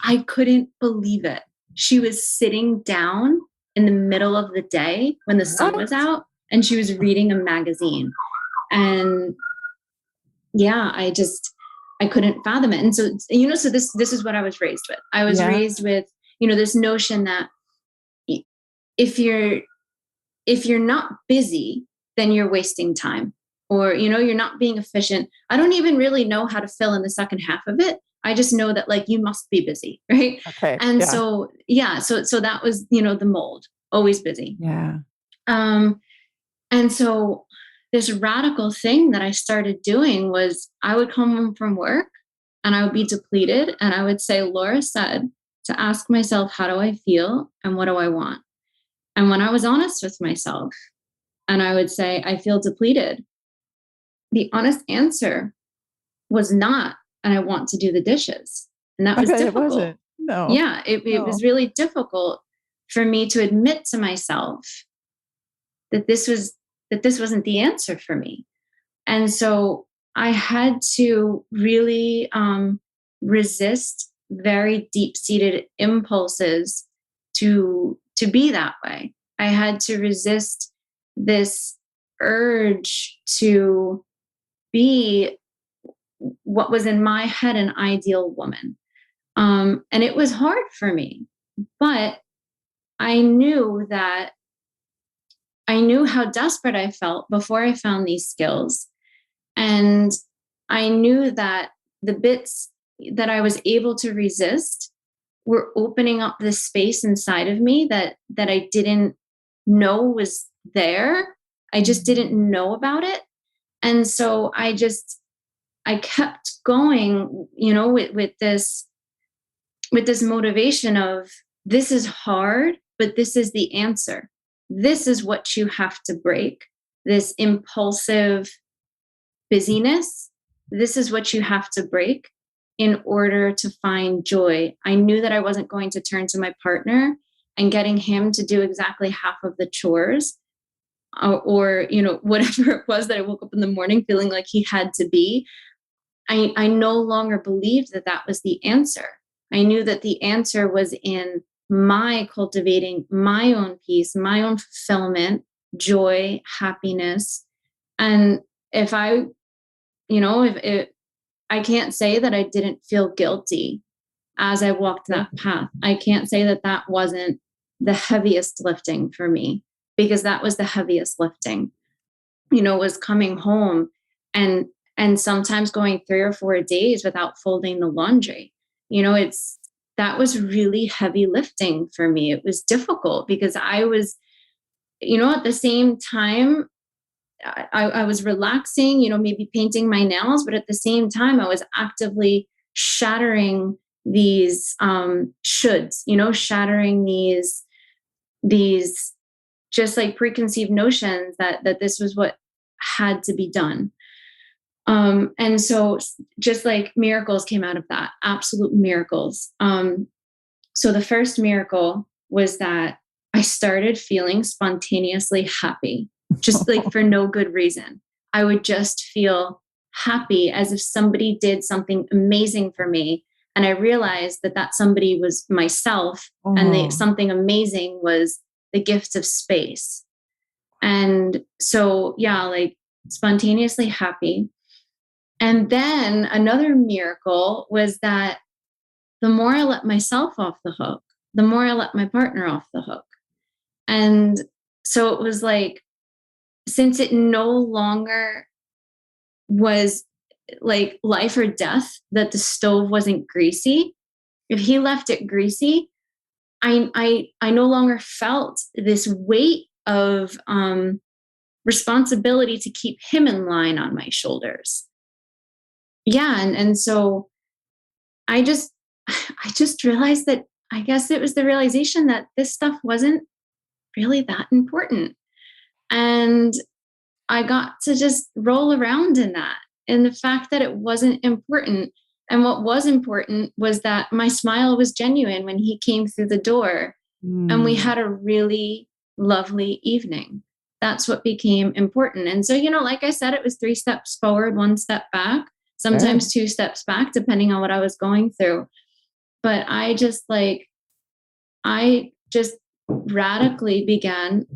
I couldn't believe it. She was sitting down in the middle of the day when the sun was out, and she was reading a magazine. And yeah, I couldn't fathom it. And so, so this is what I was raised with. I was raised with, this notion that if you're not busy, then you're wasting time, or, you're not being efficient. I don't even really know how to fill in the second half of it. I just know that you must be busy. Right. Okay. And so that was, the mold, always busy. Yeah. And so this radical thing that I started doing was I would come home from work and I would be depleted. And I would say, Laura said to ask myself, how do I feel and what do I want? And when I was honest with myself and I would say, I feel depleted, the honest answer was not, and I want to do the dishes. And that I was bet it difficult. wasn't. No. Yeah, it was really difficult for me to admit to myself that this wasn't the answer for me. And so I had to really resist very deep-seated impulses to be that way. I had to resist this urge to be what was in my head an ideal woman. And it was hard for me, but I knew how desperate I felt before I found these skills. And I knew that the bits that I was able to resist were opening up this space inside of me that I didn't know was there. I just didn't know about it. And so I kept going, with this motivation of this is hard, but this is the answer. This is what you have to break. This impulsive busyness, this is what you have to break in order to find joy. I knew that I wasn't going to turn to my partner and getting him to do exactly half of the chores or whatever it was that I woke up in the morning feeling like he had to be. I no longer believed that was the answer. I knew that the answer was in my cultivating my own peace, my own fulfillment, joy, happiness. And if I can't say that I didn't feel guilty as I walked that path. I can't say that wasn't the heaviest lifting for me, because that was the heaviest lifting, was coming home and sometimes going 3 or 4 days without folding the laundry. That was really heavy lifting for me. It was difficult because I was, at the same time, I was relaxing, maybe painting my nails, but at the same time, I was actively shattering these shoulds, shattering these just like preconceived notions that this was what had to be done. And so just like miracles came out of that, absolute miracles. So the first miracle was that I started feeling spontaneously happy, just like for no good reason. I would just feel happy as if somebody did something amazing for me. And I realized that somebody was myself, and something amazing was the gift of space. And so, yeah, like spontaneously happy. And then another miracle was that the more I let myself off the hook, the more I let my partner off the hook. And so it was like, since it no longer was like life or death that the stove wasn't greasy, if he left it greasy, I no longer felt this weight of responsibility to keep him in line on my shoulders. Yeah, and so I just realized that I guess it was the realization that this stuff wasn't really that important. And I got to just roll around in that, in the fact that it wasn't important. And what was important was that my smile was genuine when he came through the door, and we had a really lovely evening. That's what became important. And so, like I said, it was 3 steps forward, 1 step back, sometimes 2 steps back, depending on what I was going through. But I just radically began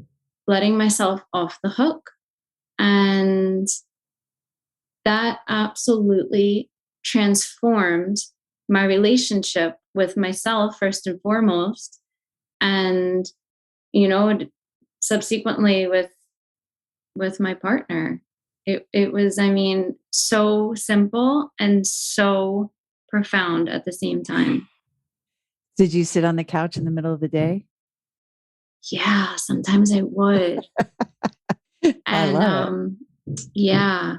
letting myself off the hook. And that absolutely transformed my relationship with myself, first and foremost. And, subsequently with my partner. It was, so simple and so profound at the same time. Did you sit on the couch in the middle of the day? Yeah, sometimes I would. I love it. Yeah.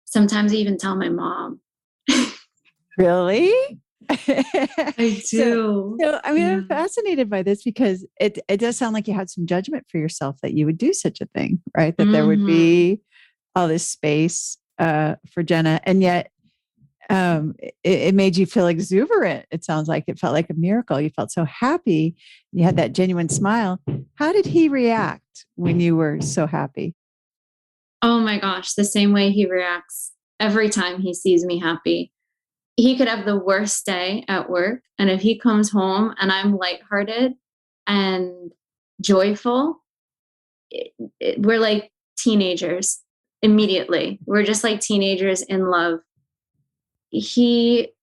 Sometimes I even tell my mom. Really? I so, do. so I mean, Yeah. I'm fascinated by this because it does sound like you had some judgment for yourself that you would do such a thing, right? That there would Hmm. be all this space for Jenna, and yet it made you feel exuberant. It sounds like it felt like a miracle. You felt so happy. You had that genuine smile. How did he react when you were so happy? Oh my gosh, the same way he reacts every time he sees me happy. He could have the worst day at work, and if he comes home and I'm lighthearted and joyful, we're like teenagers immediately. We're just like teenagers in love. He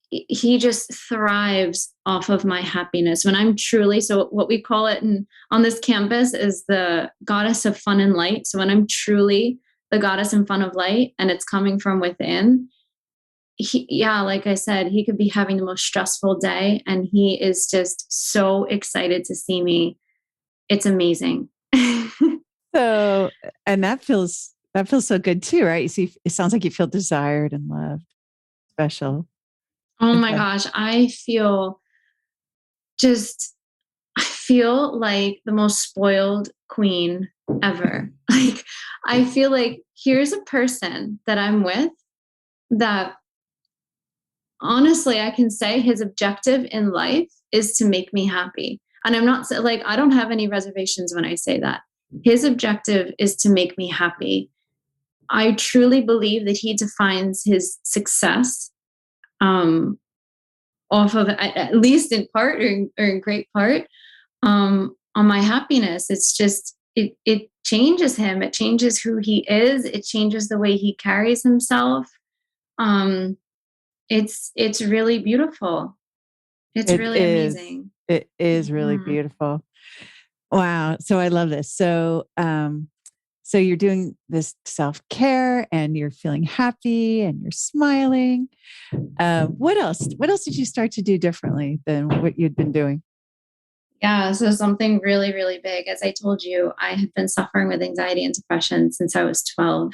he just thrives off of my happiness when I'm truly, so what we call it on this campus is the goddess of fun and light. So when I'm truly the goddess and fun of light and it's coming from within, yeah, like I said, he could be having the most stressful day and he is just so excited to see me. It's amazing. So, and that feels so good too, right? You see, it sounds like you feel desired and loved, special. Oh Is my that gosh, just I feel like the most spoiled queen ever. Like, I feel like here's a person that I'm with that honestly, I can say his objective in life is to make me happy. And I'm not like, I don't have any reservations when I say that. His objective is to make me happy. I truly believe that he defines his success um, off of, at least in part or in great part, on my happiness. It's just it changes him. It changes who he is. It changes the way he carries himself. Um, it's really beautiful. It's it really is. amazing. It is really Mhm. beautiful. Wow. So I love this. So you're doing this self-care and you're feeling happy and you're smiling. What else? What else did you start to do differently than what you'd been doing? Yeah, so something really, really big. As I told you, I had been suffering with anxiety and depression since I was 12.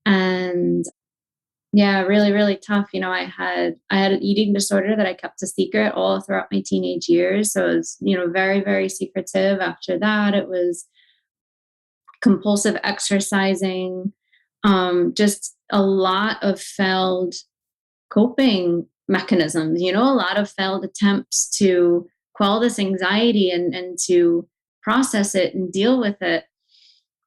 And yeah, really, really tough. I had an eating disorder that I kept a secret all throughout my teenage years. So it was, very, very secretive. After that, it was compulsive exercising, just a lot of failed coping mechanisms, a lot of failed attempts to quell this anxiety and to process it and deal with it.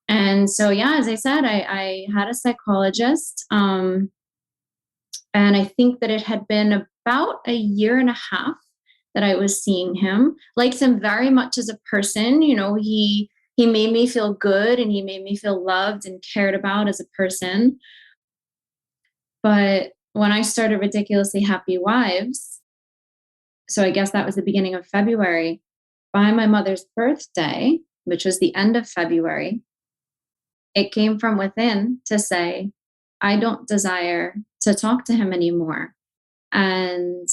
And so, yeah, as I said, I had a psychologist. And I think that it had been about a year and a half that I was seeing him. Liked him very much as a person. He made me feel good and he made me feel loved and cared about as a person. But when I started Ridiculously Happy Wives, so I guess that was the beginning of February, by my mother's birthday, which was the end of February, it came from within to say, I don't desire to talk to him anymore. And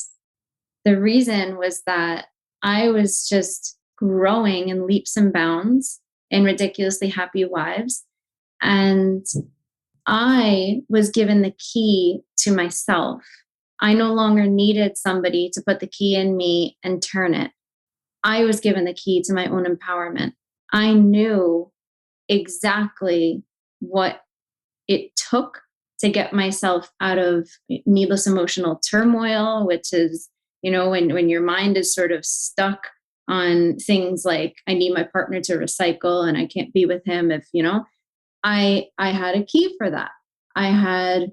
the reason was that I was just growing in leaps and bounds in Ridiculously Happy Wives. And I was given the key to myself. I no longer needed somebody to put the key in me and turn it. I was given the key to my own empowerment. I knew exactly what it took to get myself out of needless emotional turmoil, which is, when your mind is sort of stuck on things like, I need my partner to recycle and I can't be with him if, I had a key for that. I had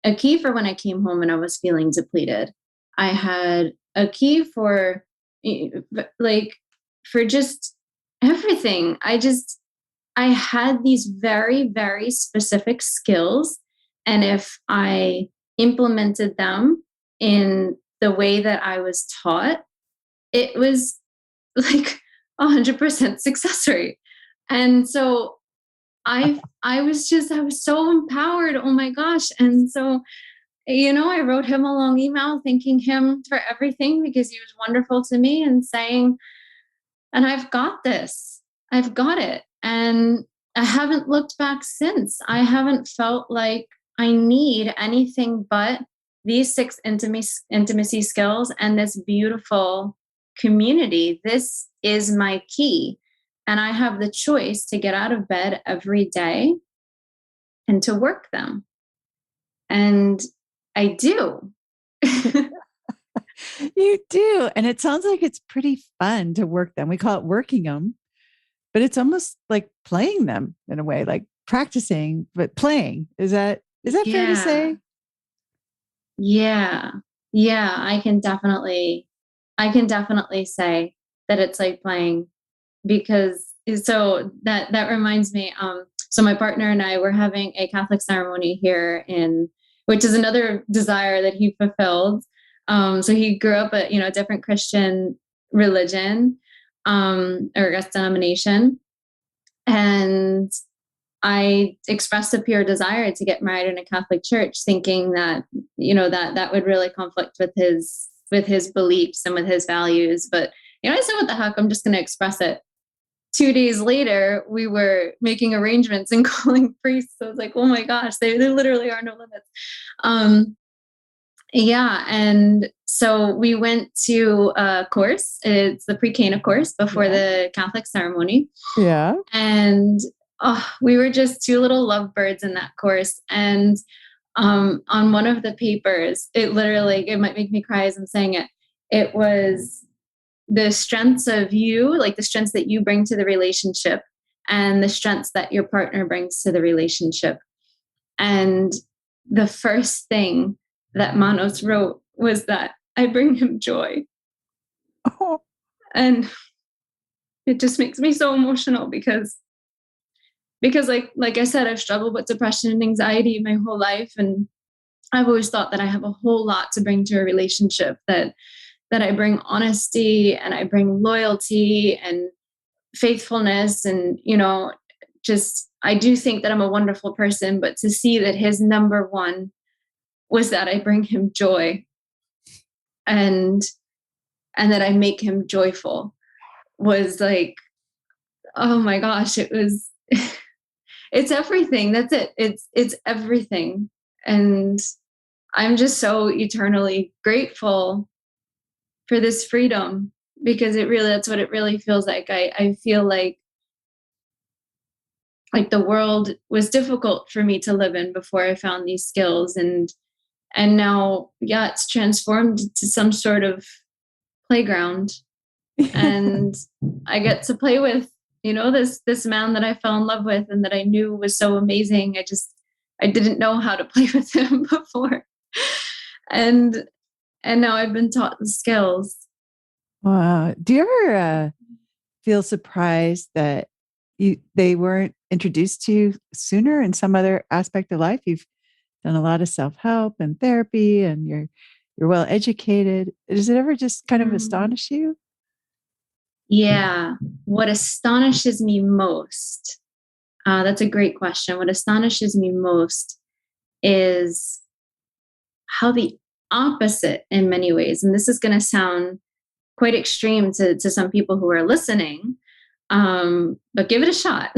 a key for when I came home and I was feeling depleted. I had a key for like for just everything. I had these very, very specific skills. And if I implemented them in the way that I was taught, it was like 100% success rate. And so I was so empowered. Oh my gosh. And so, I wrote him a long email thanking him for everything because he was wonderful to me and saying, and I've got this. I've got it. I haven't looked back since. I haven't felt like I need anything but these 6 intimacy skills and this beautiful community. This is my key. And I have the choice to get out of bed every day and to work them. And I do. You do. And it sounds like it's pretty fun to work them. We call it working them, but it's almost like playing them in a way, like practicing, but playing. Is that fair to say? Yeah. Yeah. I can definitely say that it's like playing, because so that reminds me, so my partner and I were having a Catholic ceremony here which is another desire that he fulfilled. So he grew up at, a different Christian religion, or I guess denomination. And I expressed a pure desire to get married in a Catholic church, thinking that, that would really conflict with his beliefs and with his values. But, I said, what the heck, I'm just going to express it. 2 days later, we were making arrangements and calling priests. So I was like, oh my gosh, there literally are no limits. Yeah. And so we went to a course. It's the pre-Cana course before the Catholic ceremony. Yeah. And we were just two little lovebirds in that course. And on one of the papers, it might make me cry as I'm saying it. It was the strengths of you, like the strengths that you bring to the relationship and the strengths that your partner brings to the relationship. And the first thing that Manos wrote was that I bring him joy. Oh. And it just makes me so emotional because like I said, I've struggled with depression and anxiety my whole life. And I've always thought that I have a whole lot to bring to a relationship, that I bring honesty and I bring loyalty and faithfulness. And, just, I do think that I'm a wonderful person, but to see that his number one was that I bring him joy and that I make him joyful was like, oh my gosh, it's everything. That's it. It's everything. And I'm just so eternally grateful for this freedom, because that's what it really feels like. I feel like the world was difficult for me to live in before I found these skills. And now, it's transformed to some sort of playground. And I get to play with, this man that I fell in love with and that I knew was so amazing. I didn't know how to play with him before. And now I've been taught the skills. Wow. Do you ever feel surprised that they weren't introduced to you sooner in some other aspect of life? You've done a lot of self-help and therapy, and you're well educated. Does it ever just kind of astonish you? Yeah. What astonishes me most, that's a great question. What astonishes me most is how the opposite in many ways, and this is going to sound quite extreme to some people who are listening, but give it a shot.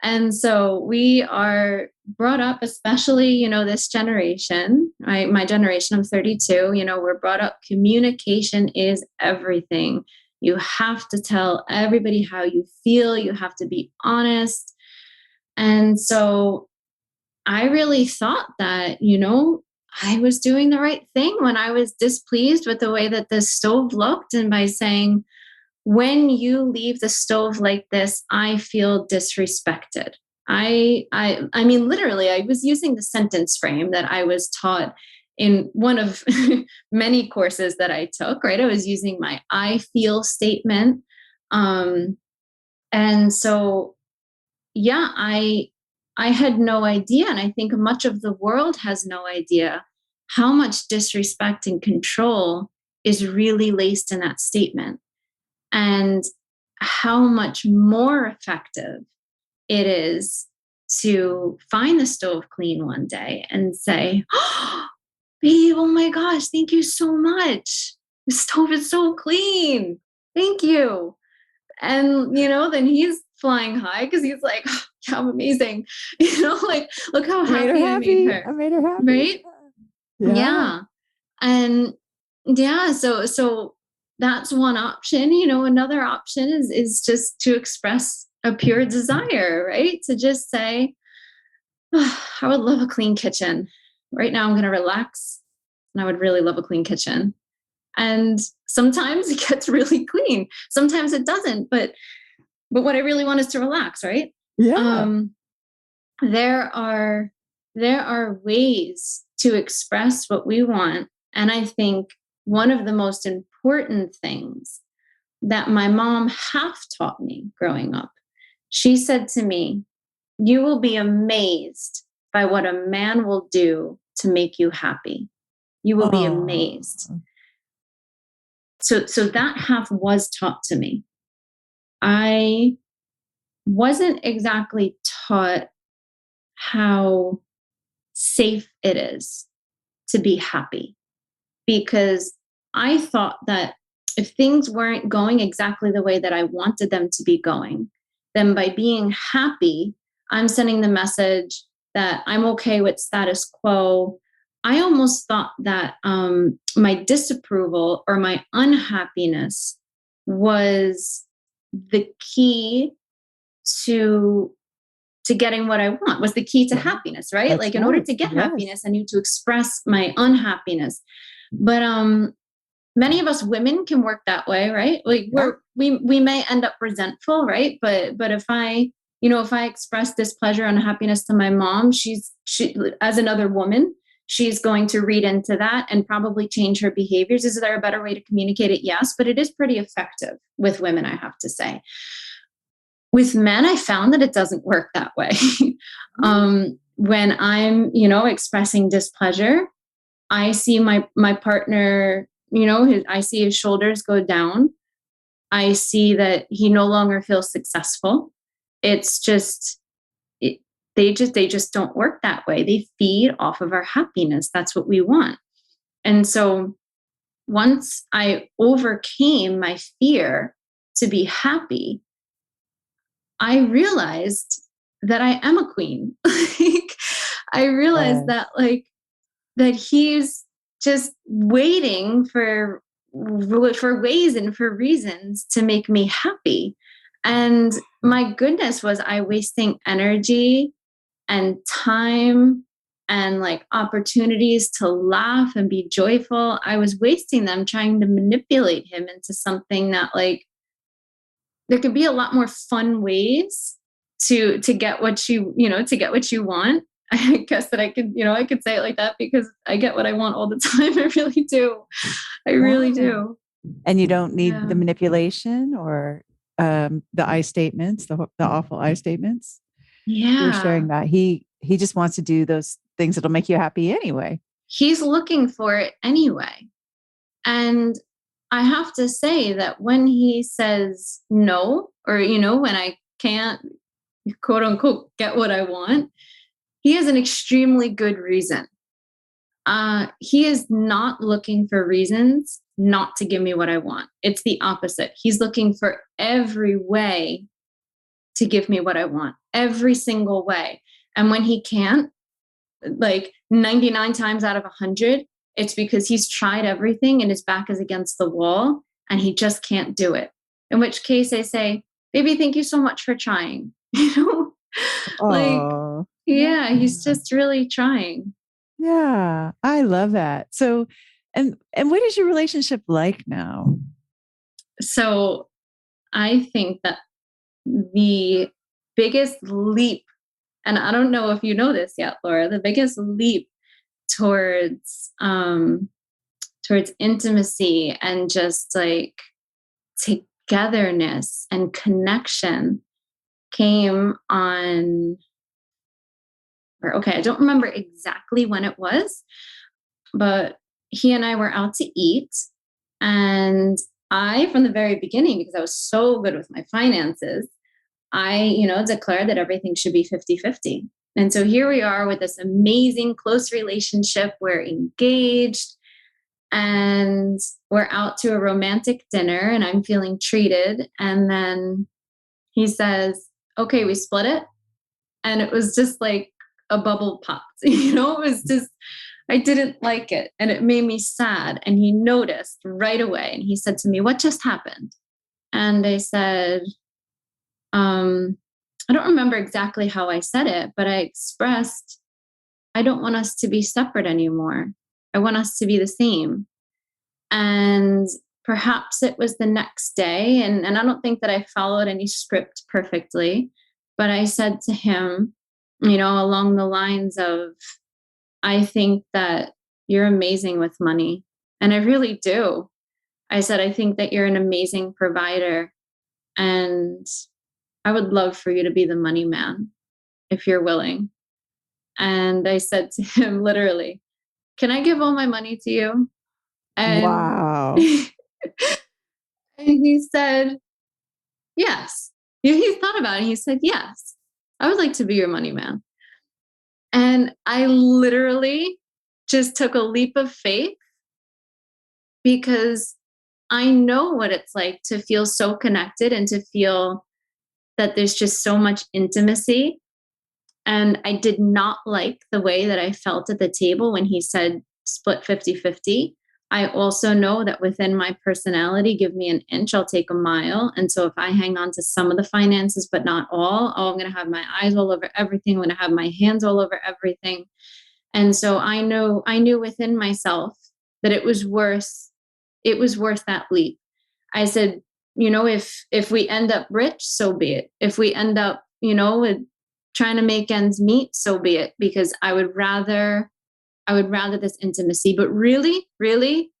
And so we are brought up, especially, this generation, right? My generation of 32, we're brought up, communication is everything. You have to tell everybody how you feel. You have to be honest. And so I really thought that, I was doing the right thing when I was displeased with the way that the stove looked. And by saying, when you leave the stove like this, I feel disrespected. I mean, literally, I was using the sentence frame that I was taught in one of many courses that I took, right? I was using my I feel statement. And so, I had no idea. And I think much of the world has no idea how much disrespect and control is really laced in that statement, and how much more effective it is to find the stove clean one day and say, oh, babe, oh my gosh, thank you so much. The stove is so clean. Thank you. And, then he's flying high because he's like, oh, yeah, I'm amazing. Like, look how Made her happy I made happy. her. I made her happy. Right? Yeah. Yeah. And yeah, so that's one option. Another option is just to express a pure desire, right? To just say, oh, I would love a clean kitchen. Right now I'm going to relax and I would really love a clean kitchen. And sometimes it gets really clean. Sometimes it doesn't, but what I really want is to relax, right? Yeah. Um there are ways to express what we want, and I think one of the most important things that my mom half taught me growing up, she said to me, you will be amazed by what a man will do to make you happy. You will be Oh. amazed. So that half was taught to me. I wasn't exactly taught how safe it is to be happy, because I thought that if things weren't going exactly the way that I wanted them to be going, then by being happy, I'm sending the message that I'm okay with status quo. I almost thought that my disapproval or my unhappiness was the key to getting what I want, was the key to happiness, right? That's Like, in order right. to get Yes. happiness, I need to express my unhappiness. But many of us women can work that way, right? Like, we may end up resentful, right? But if I, if I express displeasure and happiness to my mom, she as another woman, she's going to read into that and probably change her behaviors. Is there a better way to communicate it? Yes, but it is pretty effective with women, I have to say. With men, I found that it doesn't work that way. When I'm, expressing displeasure, I see my partner, I see his shoulders go down. I see that he no longer feels successful. It's just, they just don't work that way. They feed off of our happiness. That's what we want. And so once I overcame my fear to be happy, I realized that I am a queen. Like, I realized that, like, that he's just waiting for ways and for reasons to make me happy. And my goodness, was I wasting energy and time and like opportunities to laugh and be joyful. I was wasting them trying to manipulate him into something that, like, there could be a lot more fun ways to get what to get what you want. I guess that I could say it like that because I get what I want all the time. I really do. I really do. And you don't need the manipulation or the I statements, the awful I statements. You're sharing that he just wants to do those things that'll make you happy anyway. He's looking for it anyway. And I have to say that when he says no, or, when I can't, quote unquote, get what I want, he has an extremely good reason. He is not looking for reasons not to give me what I want. It's the opposite. He's looking for every way to give me what I want, every single way. And when he can't, like 99 times out of 100, it's because he's tried everything and his back is against the wall and he just can't do it. In which case I say, baby, thank you so much for trying. Like, yeah, he's just really trying. Yeah, I love that. So, and what is your relationship like now? So I think that the biggest leap, and I don't know if you know this yet, Laura, the biggest leap towards intimacy and just like togetherness and connection came on, or okay, I don't remember exactly when it was, but he and I were out to eat. And I, from the very beginning, because I was so good with my finances, I, declared that everything should be 50-50. And so here we are with this amazing close relationship. We're engaged and we're out to a romantic dinner and I'm feeling treated. And then he says, okay, we split it. And it was just like a bubble popped, it was just, I didn't like it. And it made me sad. And he noticed right away. And he said to me, what just happened? And I said, I don't remember exactly how I said it, but I expressed, I don't want us to be separate anymore. I want us to be the same. And perhaps it was the next day. And I don't think that I followed any script perfectly, but I said to him, along the lines of, I think that you're amazing with money. And I really do. I said, I think that you're an amazing provider. And I would love for you to be the money man if you're willing. And I said to him, literally, can I give all my money to you? And, Wow. and he said, yes. He thought about it. He said, yes, I would like to be your money man. And I literally just took a leap of faith because I know what it's like to feel so connected and to feel that there's just so much intimacy. And I did not like the way that I felt at the table when he said split 50-50. I also know that within my personality, give me an inch, I'll take a mile. And so if I hang on to some of the finances, but not all, I'm going to have my eyes all over everything. I'm going to have my hands all over everything. And so I knew within myself that it was worth that leap. I said, if we end up rich, so be it. If we end up, with trying to make ends meet, so be it, because I would rather this intimacy. But really, really,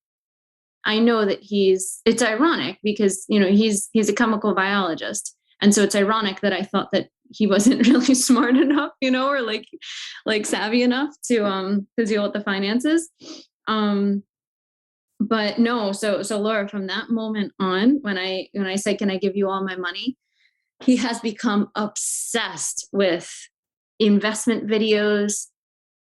I know that it's ironic because, he's a chemical biologist. And so it's ironic that I thought that he wasn't really smart enough, or like savvy enough to deal with the finances. But no, so Laura, from that moment on, when I said, can I give you all my money? He has become obsessed with investment videos,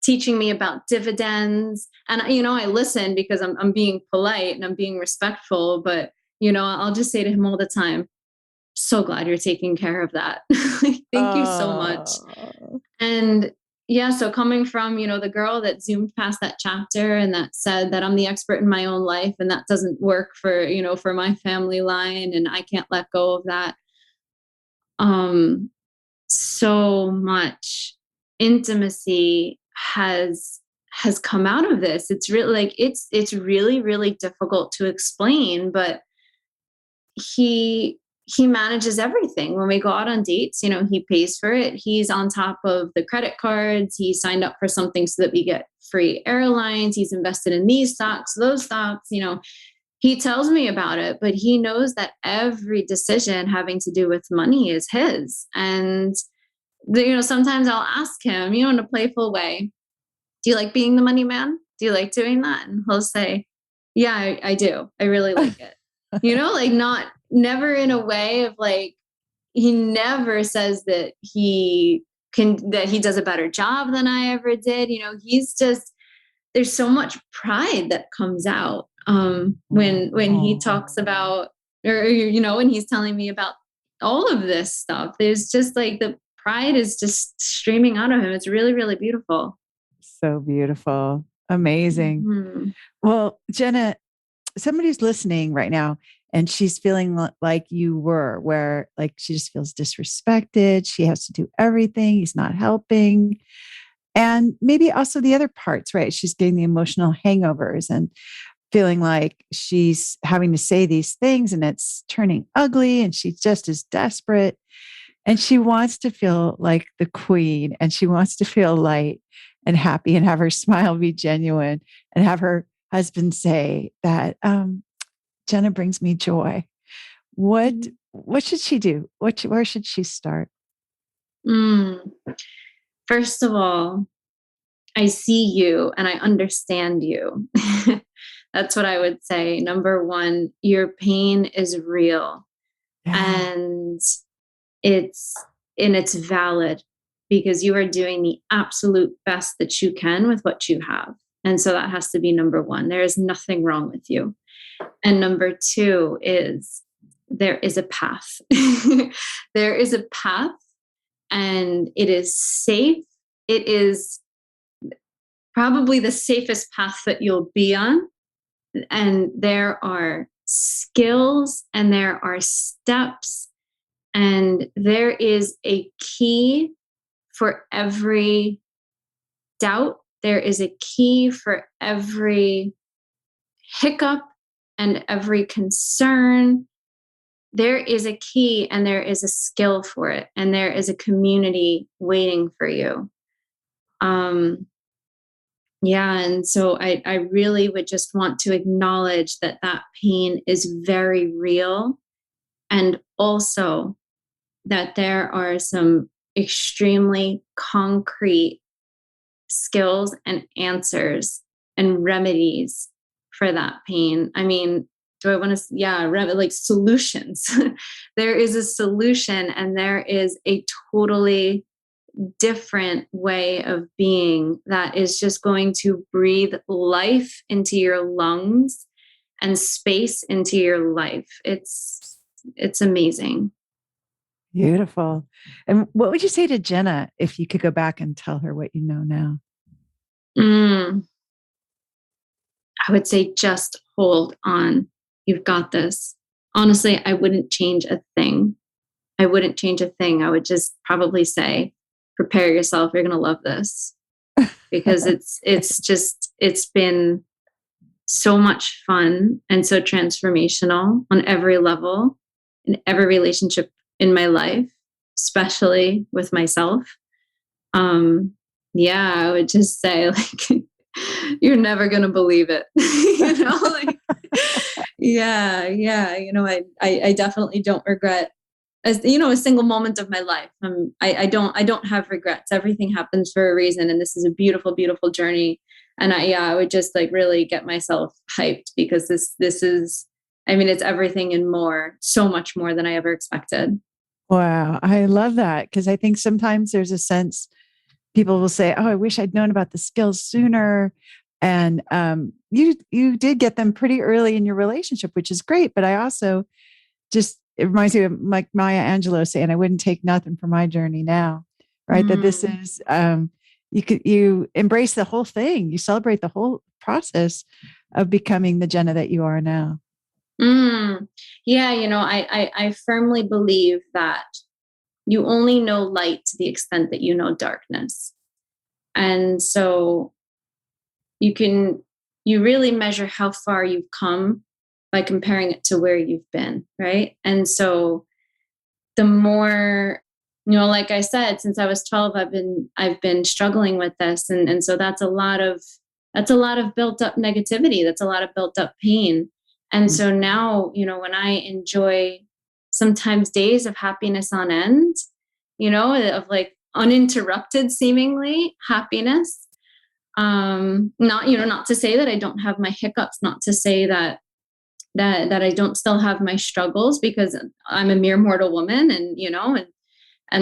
teaching me about dividends. And, I listen because I'm being polite and I'm being respectful, but, I'll just say to him all the time, so glad you're taking care of that. Thank you so much. And yeah, so coming from, the girl that zoomed past that chapter and that said that I'm the expert in my own life and that doesn't work for, for my family line and I can't let go of that. So much intimacy has come out of this. It's really it's really, really difficult to explain, but he manages everything. When we go out on dates, he pays for it. He's on top of the credit cards. He signed up for something so that we get free airlines. He's invested in these stocks, those stocks, he tells me about it, but he knows that every decision having to do with money is his. And, sometimes I'll ask him, in a playful way, do you like being the money man? Do you like doing that? And he'll say, yeah, I do. I really like it. Never in a way of he never says that he does a better job than I ever did. He's just, there's so much pride that comes out when he talks about, or when he's telling me about all of this stuff. There's just the pride is just streaming out of him. It's really, really beautiful. So beautiful. Amazing. Mm-hmm. Well, Jenna, somebody's listening right now and she's feeling like you were, where she just feels disrespected. She has to do everything. He's not helping. And maybe also the other parts, right? She's getting the emotional hangovers and feeling like she's having to say these things and it's turning ugly and she just is desperate. And she wants to feel like the queen and she wants to feel light and happy and have her smile be genuine and have her husband say that Jenna brings me joy. What should she do? Where should she start? First of all, I see you and I understand you. That's what I would say. Number one, your pain is real. Yeah. And it's valid because you are doing the absolute best that you can with what you have. And so that has to be number one. There is nothing wrong with you. And number two is there is a path. There is a path, and it is safe. It is probably the safest path that you'll be on. And there are skills and there are steps, and there is a key for every doubt. There is a key for every hiccup and every concern. There is a key and there is a skill for it, and there is a community waiting for you. Yeah. And so I really would just want to acknowledge that that pain is very real. And also that there are some extremely concrete skills and answers and remedies for that pain. I mean, do I want to, like solutions. There is a solution, and there is a totally different way of being that is just going to breathe life into your lungs and space into your life. It's amazing. Beautiful. And what would you say to Jenna if you could go back and tell her what you know now? I would say just hold on. You've got this. Honestly, I wouldn't change a thing. I wouldn't change a thing. I would just probably say, prepare yourself. You're going to love this, because it's been so much fun and so transformational on every level, in every relationship in my life, especially with myself. I would just say, like, you're never going to believe it. I definitely don't regret, as a single moment of my life. I don't have regrets. Everything happens for a reason, and this is a beautiful, beautiful journey. And I would just like really get myself hyped, because this is, it's everything and more, so much more than I ever expected. Wow. I love that, because I think sometimes there's a sense people will say, oh, I wish I'd known about the skills sooner. And you did get them pretty early in your relationship, which is great. But I also it reminds me of like Maya Angelou saying, I wouldn't take nothing for my journey now, right? That this is, you embrace the whole thing. You celebrate the whole process of becoming the Jenna that you are now. Yeah. I firmly believe that you only know light to the extent that you know darkness. And so you really measure how far you've come by comparing it to where you've been, right? And so the more, like I said, since I was 12, I've been struggling with this. And so that's a lot of built up negativity. That's a lot of built up pain. And so now, when I enjoy sometimes days of happiness on end, of like uninterrupted, seemingly happiness. Not to say that I don't have my hiccups, not to say that I don't still have my struggles, because I'm a mere mortal woman, and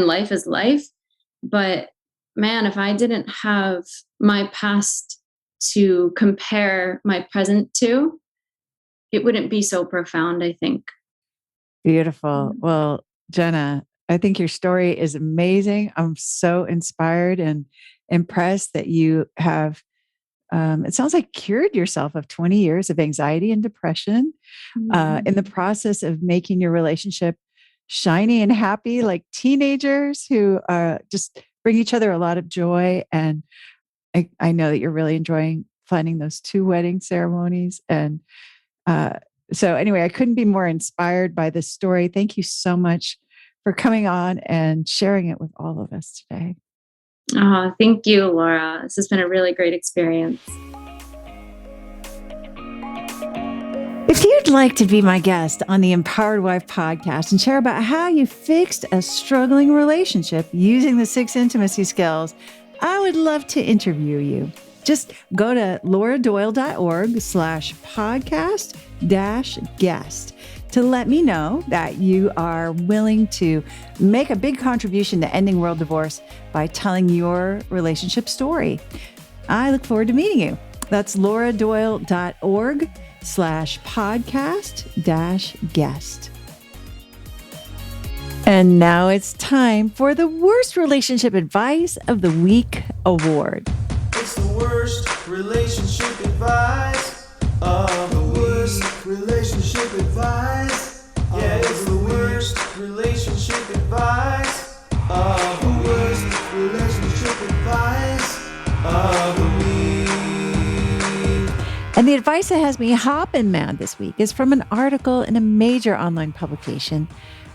life is life. But man, if I didn't have my past to compare my present to, it wouldn't be so profound, I think. Beautiful. Well, Jenna, I think your story is amazing. I'm so inspired and impressed that you have, it sounds like, cured yourself of 20 years of anxiety and depression in the process of making your relationship shiny and happy, like teenagers who just bring each other a lot of joy. And I know that you're really enjoying planning those 2 wedding ceremonies. And so anyway, I couldn't be more inspired by this story. Thank you so much for coming on and sharing it with all of us today. Oh, thank you, Laura. This has been a really great experience. If you'd like to be my guest on the Empowered Wife podcast and share about how you fixed a struggling relationship using the 6 intimacy skills, I would love to interview you. Just go to lauradoyle.org/podcast-guest to let me know that you are willing to make a big contribution to ending world divorce by telling your relationship story. I look forward to meeting you. That's lauradoyle.org/podcast-guest. And now it's time for the Worst Relationship Advice of the Week award. It's the worst relationship advice of the worst relationship advice. Yeah, it's the worst relationship advice of the worst relationship advice of the week. And the advice that has me hopping mad this week is from an article in a major online publication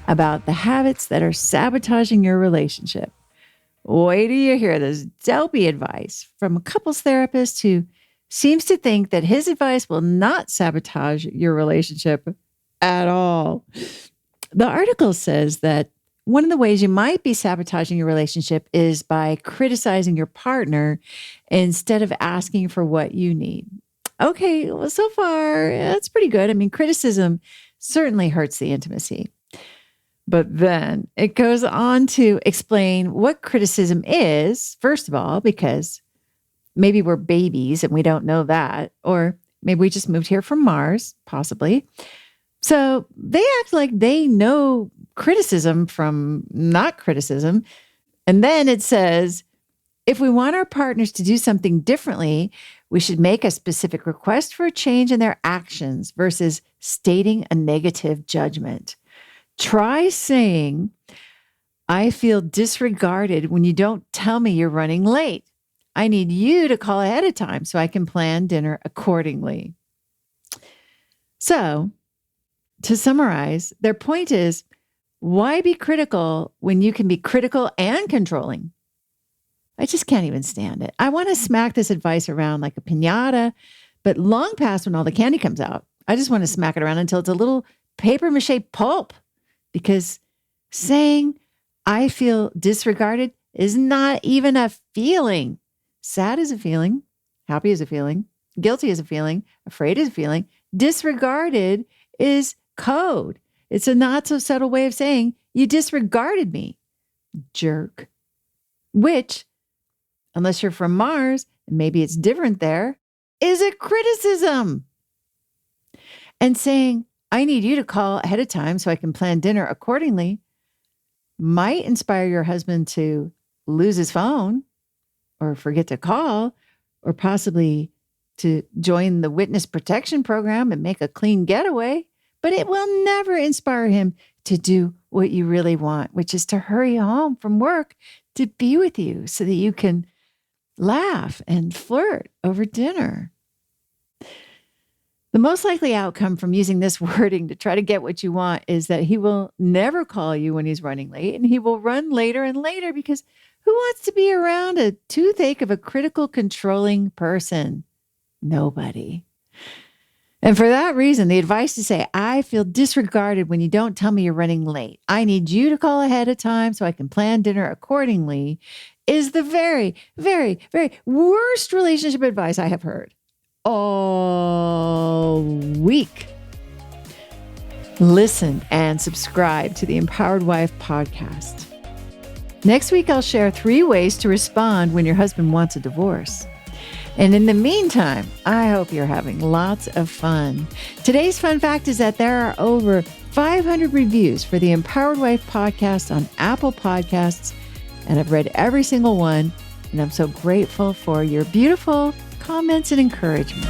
about the habits that are sabotaging your relationship. Wait till you hear this dopey advice from a couples therapist who seems to think that his advice will not sabotage your relationship at all. The article says that one of the ways you might be sabotaging your relationship is by criticizing your partner instead of asking for what you need. Okay, well, so far, that's pretty good. I mean, criticism certainly hurts the intimacy. But then it goes on to explain what criticism is, first of all, because maybe we're babies and we don't know that, or maybe we just moved here from Mars, possibly. So they act like they know criticism from not criticism. And then it says, if we want our partners to do something differently, we should make a specific request for a change in their actions versus stating a negative judgment. Try saying, I feel disregarded when you don't tell me you're running late. I need you to call ahead of time so I can plan dinner accordingly. So, to summarize, their point is, why be critical when you can be critical and controlling? I just can't even stand it. I want to smack this advice around like a piñata, but long past when all the candy comes out. I just want to smack it around until it's a little paper mache pulp. Because saying, I feel disregarded is not even a feeling. Sad is a feeling. Happy is a feeling. Guilty is a feeling. Afraid is a feeling. Disregarded is code. It's a not so subtle way of saying, you disregarded me, jerk. Which, unless you're from Mars, and maybe it's different there, is a criticism. And saying, I need you to call ahead of time so I can plan dinner accordingly might inspire your husband to lose his phone or forget to call or possibly to join the witness protection program and make a clean getaway. But it will never inspire him to do what you really want, which is to hurry home from work to be with you so that you can laugh and flirt over dinner. The most likely outcome from using this wording to try to get what you want is that he will never call you when he's running late, and he will run later and later because who wants to be around a toothache of a critical, controlling person? Nobody. And for that reason, the advice to say, I feel disregarded when you don't tell me you're running late. I need you to call ahead of time so I can plan dinner accordingly is the very, very, very worst relationship advice I have heard all week. Listen and subscribe to the Empowered Wife podcast. Next week, I'll share 3 ways to respond when your husband wants a divorce. And in the meantime, I hope you're having lots of fun. Today's fun fact is that there are over 500 reviews for the Empowered Wife podcast on Apple Podcasts, and I've read every single one, and I'm so grateful for your beautiful comments and encouragement.